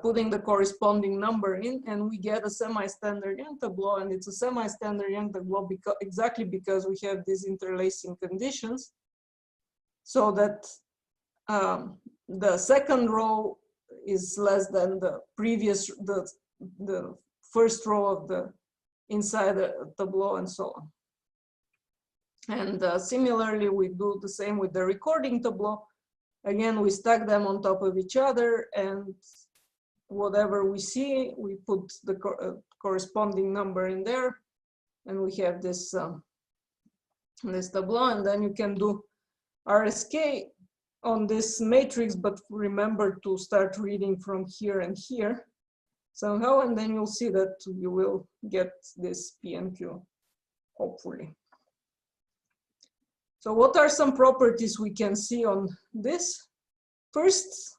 putting the corresponding number in, and we get a semi-standard Young tableau. And it's a semi-standard Young tableau exactly because we have these interlacing conditions, so that the second row is less than the previous, the first row of the inside the tableau, and so on. And similarly, we do the same with the recording tableau. Again, we stack them on top of each other, and whatever we see, we put the corresponding number in there, and we have this this tableau. And then you can do RSK on this matrix, but remember to start reading from here and here somehow, and then you'll see that you will get this P and Q, hopefully. So what are some properties we can see on this? First,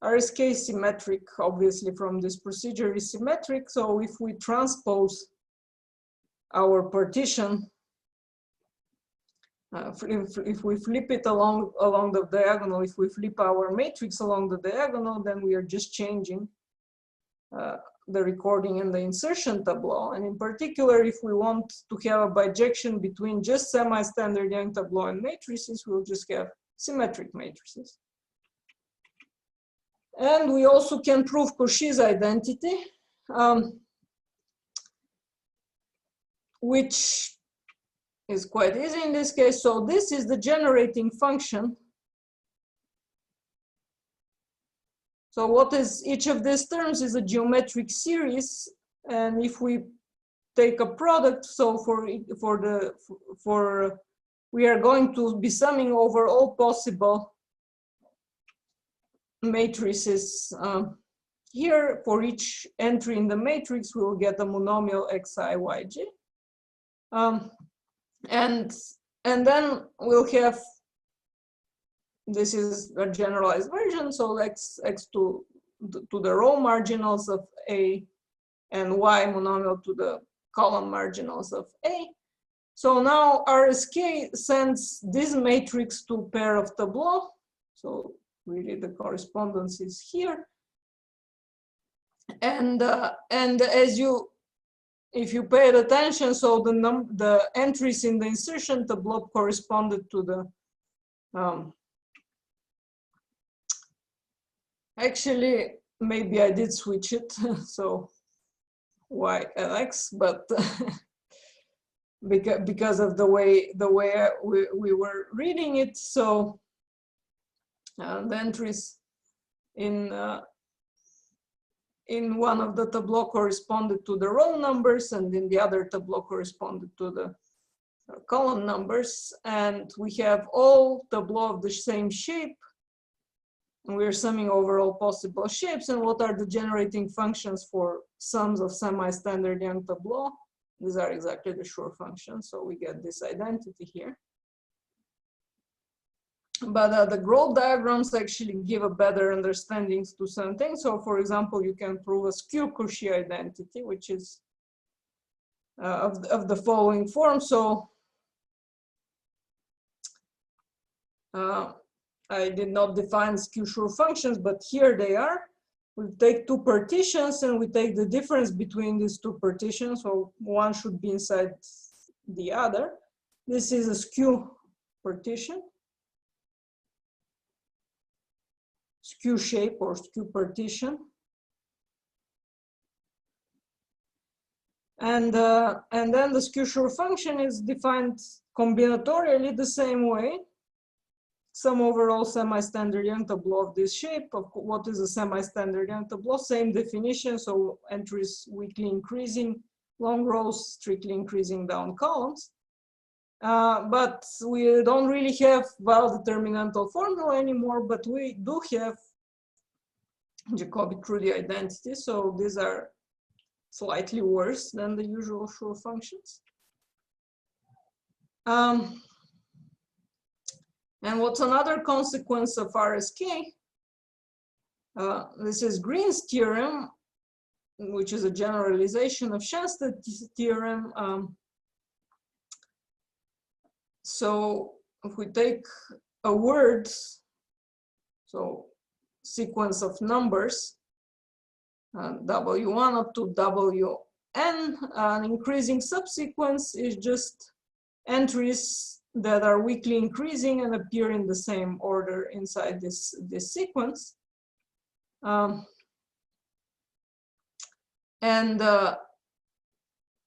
RSK is symmetric, obviously, from this procedure is symmetric. So if we transpose our partition, if we flip it along the diagonal, if we flip our matrix along the diagonal, then we are just changing the recording and the insertion tableau. And in particular, if we want to have a bijection between just semi-standard Young tableau and matrices, we'll just have symmetric matrices. And we also can prove Cauchy's identity, which is quite easy in this case. So this is the generating function. So what is each of these terms is a geometric series, and if we take a product, so we are going to be summing over all possible matrices. Here, for each entry in the matrix, we will get a monomial xi yj, and then we'll have, this is a generalized version, so x to the row marginals of A, and y monomial to the column marginals of A. So now RSK sends this matrix to pair of tableau. So really the correspondence is here. And as you, if you paid attention, so the entries in the insertion tableau corresponded to the actually, maybe I did switch it. So y and x, but because of the way we were reading it. So the entries in one of the tableau corresponded to the row numbers, and in the other tableau corresponded to the column numbers. And we have all tableau of the same shape, and we're summing over all possible shapes. And what are the generating functions for sums of semi-standard Young tableau? These are exactly the Schur functions, so we get this identity here. But the growth diagrams actually give a better understanding to some things. So for example, you can prove a skew Cauchy identity, which is of the following form. So I did not define skew Schur functions, but here they are. We take two partitions and we take the difference between these two partitions. So one should be inside the other. This is a skew partition, skew shape or skew partition. And then the skew Schur function is defined combinatorially the same way. Sum over all semi-standard Young tableau of this shape. Of what is a semi-standard Young tableau? Same definition. So entries weakly increasing, long rows, strictly increasing down columns. But we don't really have well-determinantal formula anymore, but we do have Jacobi-Trudy identity. So these are slightly worse than the usual Schur functions. And what's another consequence of RSK? This is Green's theorem, which is a generalization of Shensted's theorem. So if we take a word, so sequence of numbers, W1 up to Wn, an increasing subsequence is just entries that are weakly increasing and appear in the same order inside this sequence.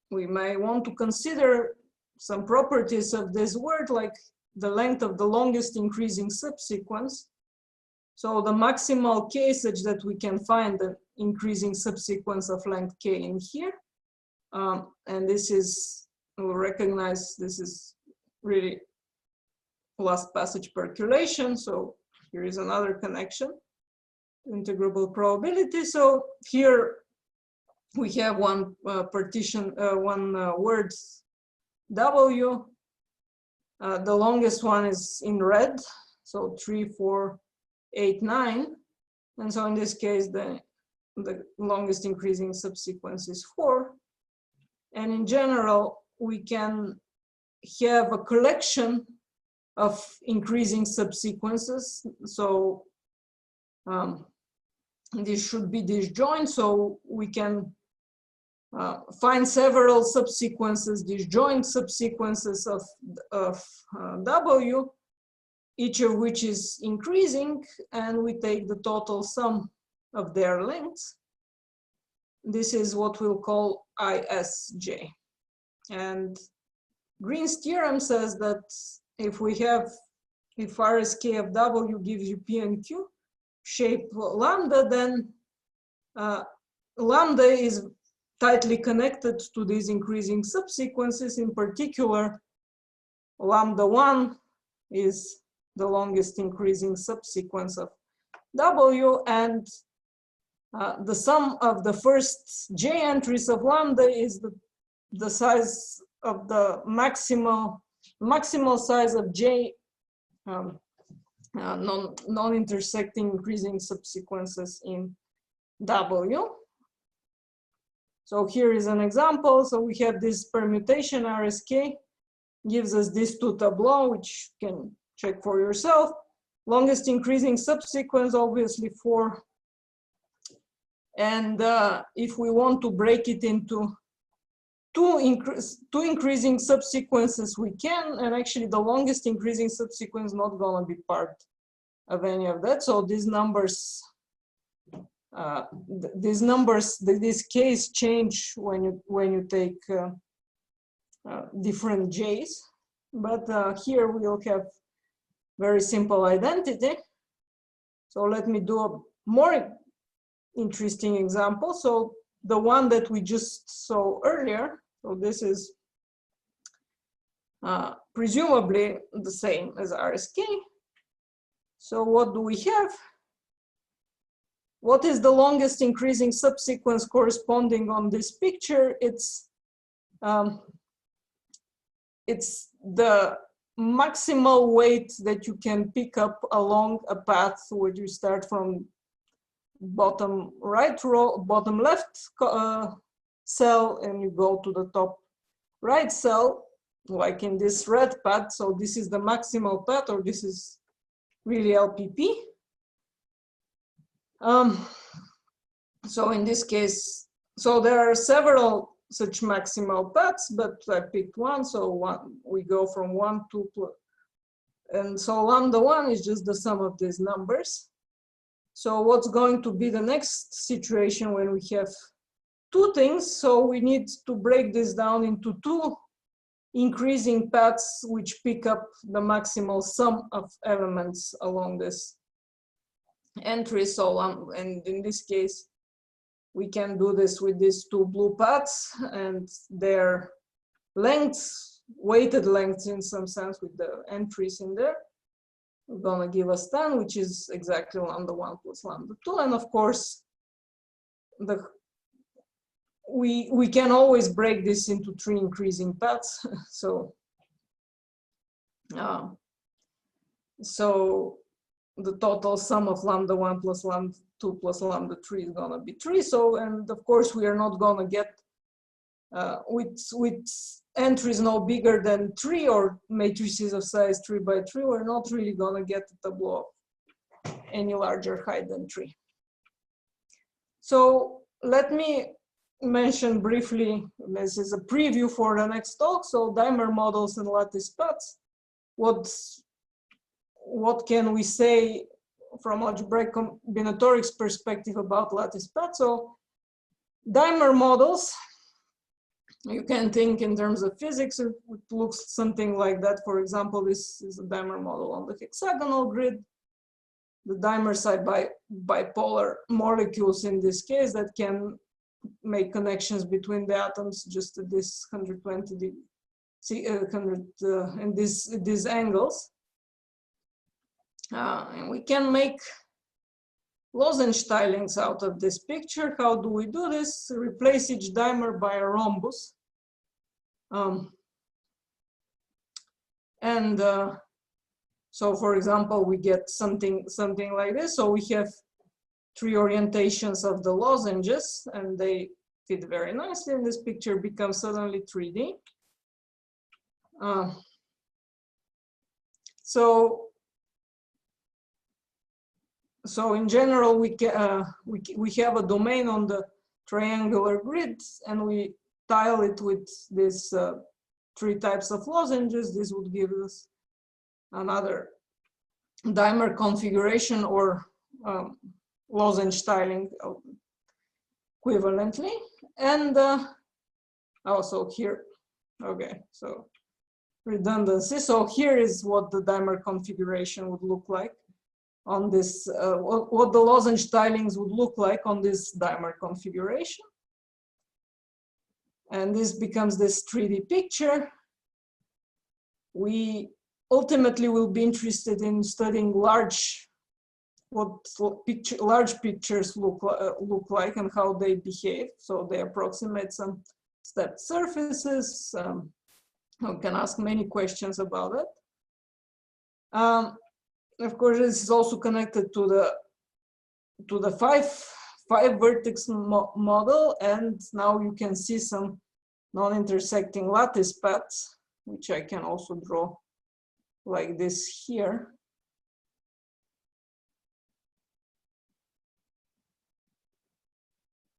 We may want to consider some properties of this word, like the length of the longest increasing subsequence. So the maximal k such that we can find the increasing subsequence of length k in here. And this is, we'll recognize this is really last passage percolation. So here is another connection, integrable probability. So here we have one partition, one word W. The longest one is in red, so 3, 4, 8, 9. And so in this case, the longest increasing subsequence is 4. And in general, we can have a collection of increasing subsequences. So this should be disjoint. So we can find several subsequences, disjoint subsequences of W, each of which is increasing, and we take the total sum of their lengths. This is what we'll call ISJ. And Green's theorem says that if RSK of W gives you P and Q shape lambda, then lambda is tightly connected to these increasing subsequences. In particular, lambda 1 is the longest increasing subsequence of W, and the sum of the first J entries of lambda is the size of the maximal size of J non-intersecting increasing subsequences in W. So here is an example. So we have this permutation RSK gives us these two tableaux, which you can check for yourself. Longest increasing subsequence, obviously 4. And if we want to break it into two increasing subsequences, we can. And actually the longest increasing subsequence is not going to be part of any of that. So these numbers these numbers, this case change when you take different j's, but here we'll have very simple identity. So let me do a more interesting example. So the one that we just saw earlier, so this is presumably the same as RSK. So what do we have? What is the longest increasing subsequence corresponding on this picture? It's the maximal weight that you can pick up along a path where you start from bottom right row, bottom left cell, and you go to the top right cell, like in this red path. So this is the maximal path, or this is really LPP. So in this case, so there are several such maximal paths, but I picked one. So we go from 1, 2, and so lambda 1 is just the sum of these numbers. So what's going to be the next situation when we have two things? So we need to break this down into two increasing paths which pick up the maximal sum of elements along this entry. So and in this case, we can do this with these two blue paths and their lengths, weighted lengths in some sense, with the entries in there. We're gonna give us 10, which is exactly lambda 1 plus lambda 2. And of course, we can always break this into three increasing paths. So the total sum of lambda 1 plus lambda 2 plus lambda 3 is gonna be 3. So, and of course we are not gonna get with entries no bigger than 3 or matrices of size 3 by 3, we're not really gonna get a tableau of any larger height than 3. So let me mention briefly, this is a preview for the next talk. So dimer models and lattice paths. What can we say from algebraic combinatorics perspective about lattice paths? So dimer models, you can think in terms of physics, it looks something like that. For example, this is a dimer model on the hexagonal grid. The dimers are bipolar molecules in this case that can make connections between the atoms just at this 120 and these angles. And we can make lozenge tilings out of this picture. How do we do this? Replace each dimer by a rhombus. So for example, we get something like this. So we have three orientations of the lozenges, and they fit very nicely, and this picture becomes suddenly 3D. So in general, we have a domain on the triangular grid, and we tile it with these three types of lozenges. This would give us another dimer configuration or lozenge tiling equivalently. And also here, okay, so redundancy. So here is what the dimer configuration would look like on this, what the lozenge tilings would look like on this dimer configuration. And this becomes this 3D picture. We ultimately will be interested in studying large pictures look like and how they behave. So they approximate some stepped surfaces. We can ask many questions about it. Of course, this is also connected to the five vertex model, and now you can see some non-intersecting lattice paths, which I can also draw like this here.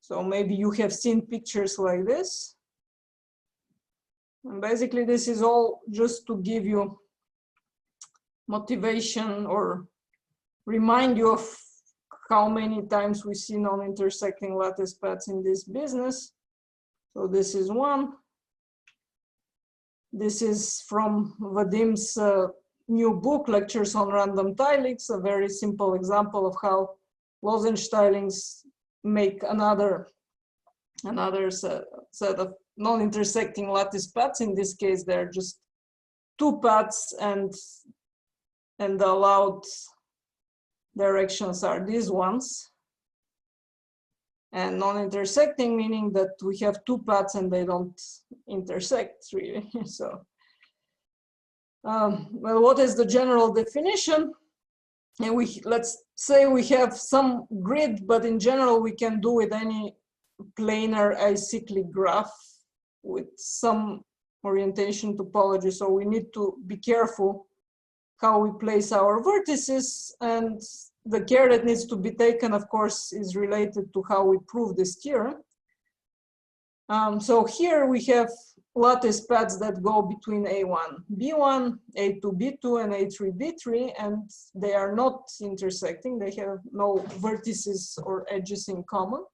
So maybe you have seen pictures like this. And basically, this is all just to give you motivation or remind you of how many times we see non-intersecting lattice paths in this business. So this is one. This is from Vadim's new book, Lectures on Random Tilings, a very simple example of how lozenge tilings make another set of non-intersecting lattice paths. In this case, they're just two paths, and the allowed directions are these ones. And non-intersecting, meaning that we have two paths and they don't intersect really. So, well, what is the general definition? And let's say we have some grid, but in general we can do with any planar acyclic graph with some orientation topology. So we need to be careful how we place our vertices, and the care that needs to be taken, of course, is related to how we prove this theorem. So here we have lattice paths that go between A1, B1, A2, B2, and A3, B3, and they are not intersecting. They have no vertices or edges in common.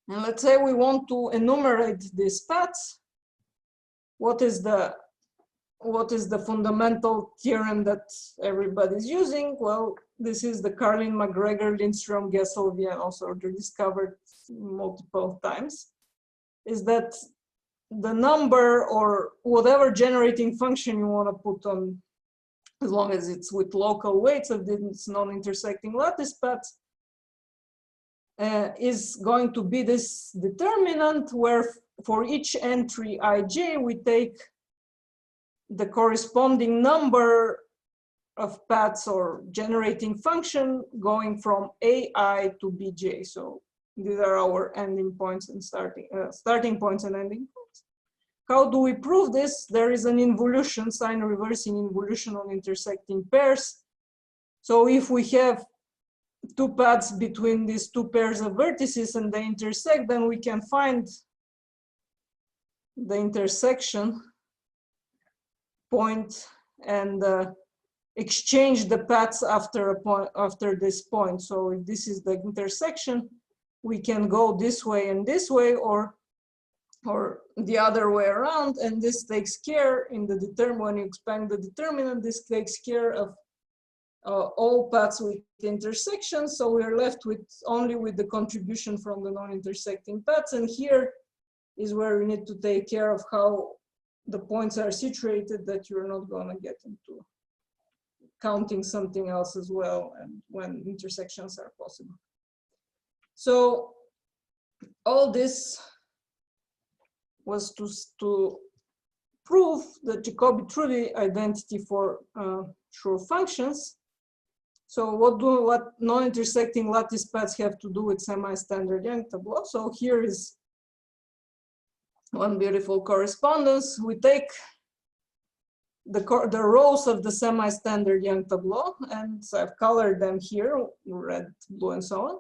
And let's say we want to enumerate these paths. What is the fundamental theorem that everybody's using? Well, this is the Carlin, McGregor, Lindstrom, Gesselvy, and also discovered multiple times, is that the number or whatever generating function you want to put on, as long as it's with local weights of these non-intersecting lattice paths, is going to be this determinant where for each entry ij we take the corresponding number of paths or generating function going from ai to bj. So these are our ending points and starting points and ending points. How do we prove this? There is an involution, sign reversing involution on intersecting pairs. So if we have two paths between these two pairs of vertices and they intersect, then we can find the intersection point and exchange the paths after this point. So if this is the intersection, we can go this way and this way, or the other way around, and this takes care in the determinant. When you expand the determinant, this takes care of all paths with intersections. So we are left with only with the contribution from the non-intersecting paths, and here is where we need to take care of how the points are situated, that you're not going to get into counting something else as well, and when intersections are possible. So all this was to prove the Jacobi-Trulli identity for Schur functions. So what non-intersecting lattice paths have to do with semi-standard Young tableau? So here is one beautiful correspondence. We take the rows of the semi-standard Young tableau, and so I've colored them here, red, blue, and so on.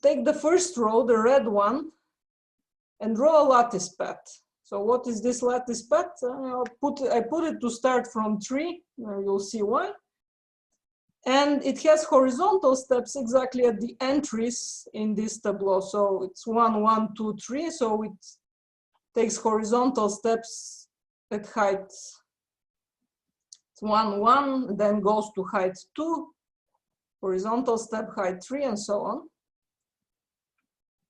Take the first row, the red one, and draw a lattice path. So what is this lattice path? I put it to start from 3, you'll see why. And it has horizontal steps exactly at the entries in this tableau. So it's 1, 1, 2, 3. So it takes horizontal steps at height 1, 1, then goes to height 2, horizontal step height 3, and so on.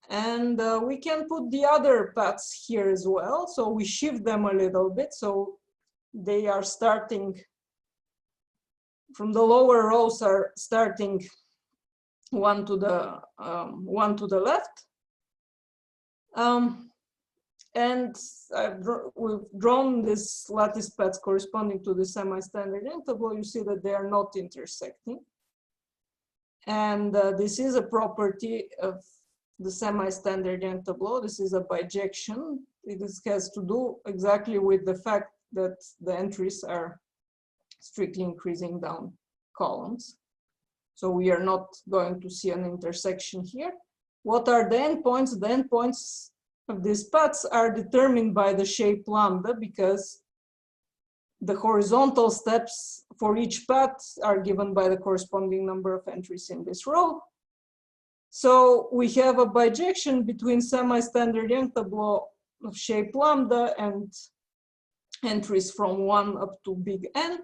And we can put the other paths here as well. So we shift them a little bit. So they are starting from the lower rows, are starting one to the left. And we've drawn this lattice paths corresponding to the semi-standard Young tableau. You see that they are not intersecting. And this is a property of the semi-standard Young tableau. This is a bijection. It has to do exactly with the fact that the entries are strictly increasing down columns. So we are not going to see an intersection here. What are the endpoints? The endpoints of these paths are determined by the shape lambda, because the horizontal steps for each path are given by the corresponding number of entries in this row. So we have a bijection between semi-standard Young tableau of shape lambda and entries from 1 up to big N,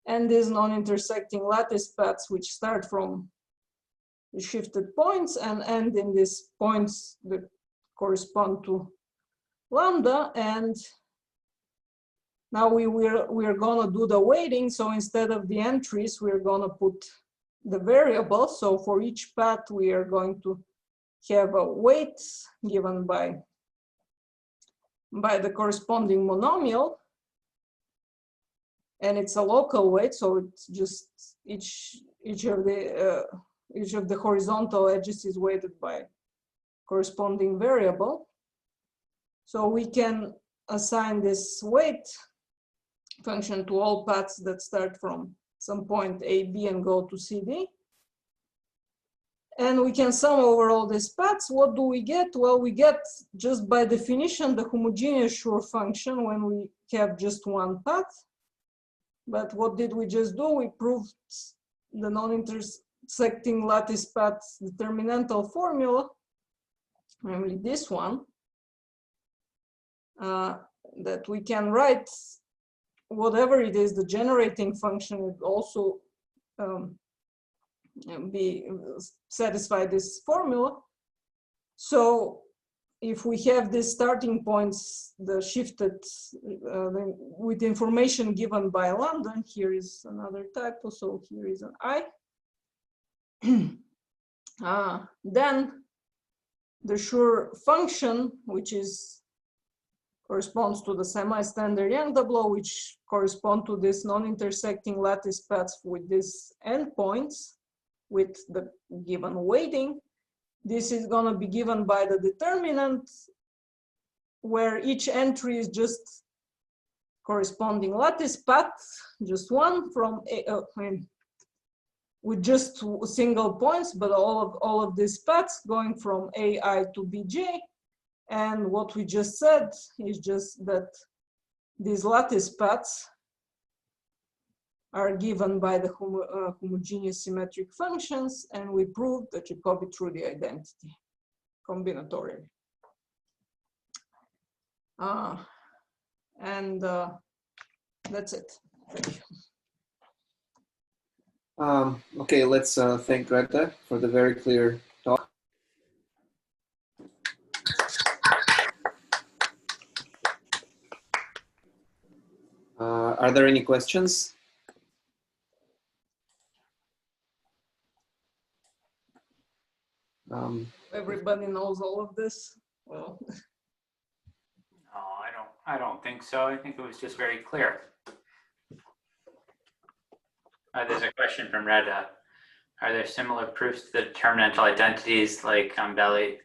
and these non-intersecting lattice paths which start from the shifted points and end in these points that correspond to lambda. And now we're gonna do the weighting. So instead of the entries, we're gonna put the variables. So for each path, we are going to have a weight given by the corresponding monomial, and it's a local weight. So it's just each of the horizontal edges is weighted by corresponding variable. So we can assign this weight function to all paths that start from some point A, B, and go to C, D. And we can sum over all these paths. What do we get? Well, we get, just by definition, the homogeneous Schur function when we have just one path. But what did we just do? We proved the non-intersecting lattice path determinantal formula, namely this one, that we can write whatever it is, the generating function would also satisfy this formula. So if we have these starting points, the shifted with information given by lambda, and here is another typo, so here is an I. Then the Schur function, which corresponds to the semi-standard Young tableau, which correspond to this non-intersecting lattice paths with these endpoints with the given weighting. This is going to be given by the determinant, where each entry is just corresponding lattice path, just one from with just single points, but all of these paths going from AI to BJ. And what we just said is just that these lattice paths are given by the homogeneous symmetric functions, and we proved the Jacobi-Trudi identity combinatorially. And that's it. Thank you. Okay, let's thank Greta for the very clear talk. Are there any questions? Everybody knows all of this. Well, no, I don't think so. I think it was just very clear. There's a question from Reda. Are there similar proofs to the determinantal identities like Belli?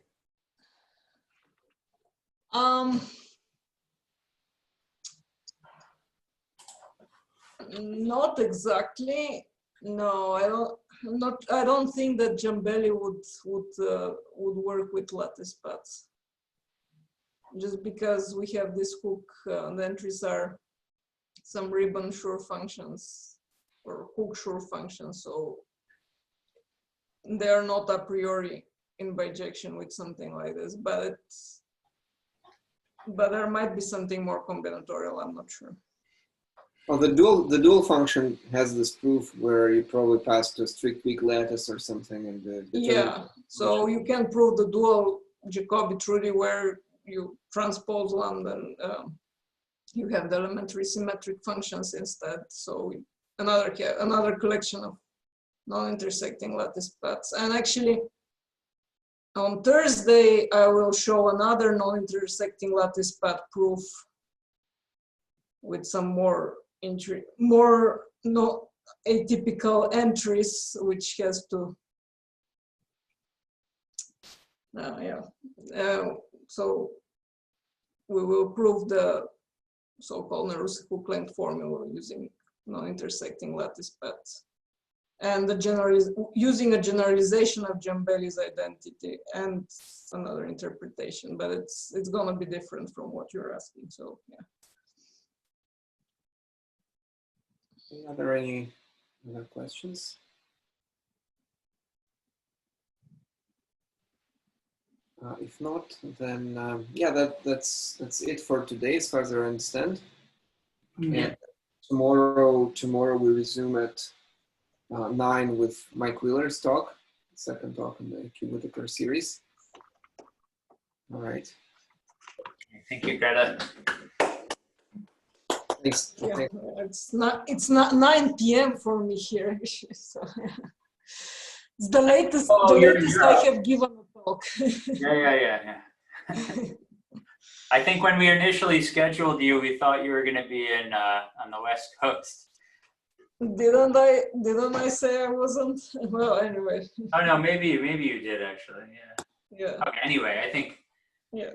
Not exactly. No, I don't think that Jambelli would work with lattice paths. Just because we have this hook, the entries are some ribbon Schur functions or hook Schur functions, so they are not a priori in bijection with something like this. But there might be something more combinatorial. I'm not sure. Well, the dual function has this proof where you probably pass to a strict weak lattice or something, and yeah. So you can prove the dual Jacobi-Trudi where you transpose lambda and you have the elementary symmetric functions instead. So another collection of non-intersecting lattice paths. And actually, on Thursday I will show another non-intersecting lattice path proof with some more atypical entries, which has to so we will prove the so-called Nerus hook length formula using non-intersecting lattice paths, and using a generalization of Jambelli's identity and another interpretation, but it's going to be different from what you're asking. So yeah. Are there any other questions? If not, then yeah, that's it for today, as far as I understand. Yeah. And tomorrow we resume at 9 with Mike Wheeler's talk, second talk in the cumulative series. All right. Thank you, Greta. Thanks. Yeah, it's not 9 p.m. for me here. So it's the latest I have given a talk. Yeah. I think when we initially scheduled you, we thought you were going to be in on the West Coast. Didn't I say I wasn't? Well, anyway. Oh no, maybe you did actually. Yeah. Yeah. Okay. Anyway, I think. Yeah.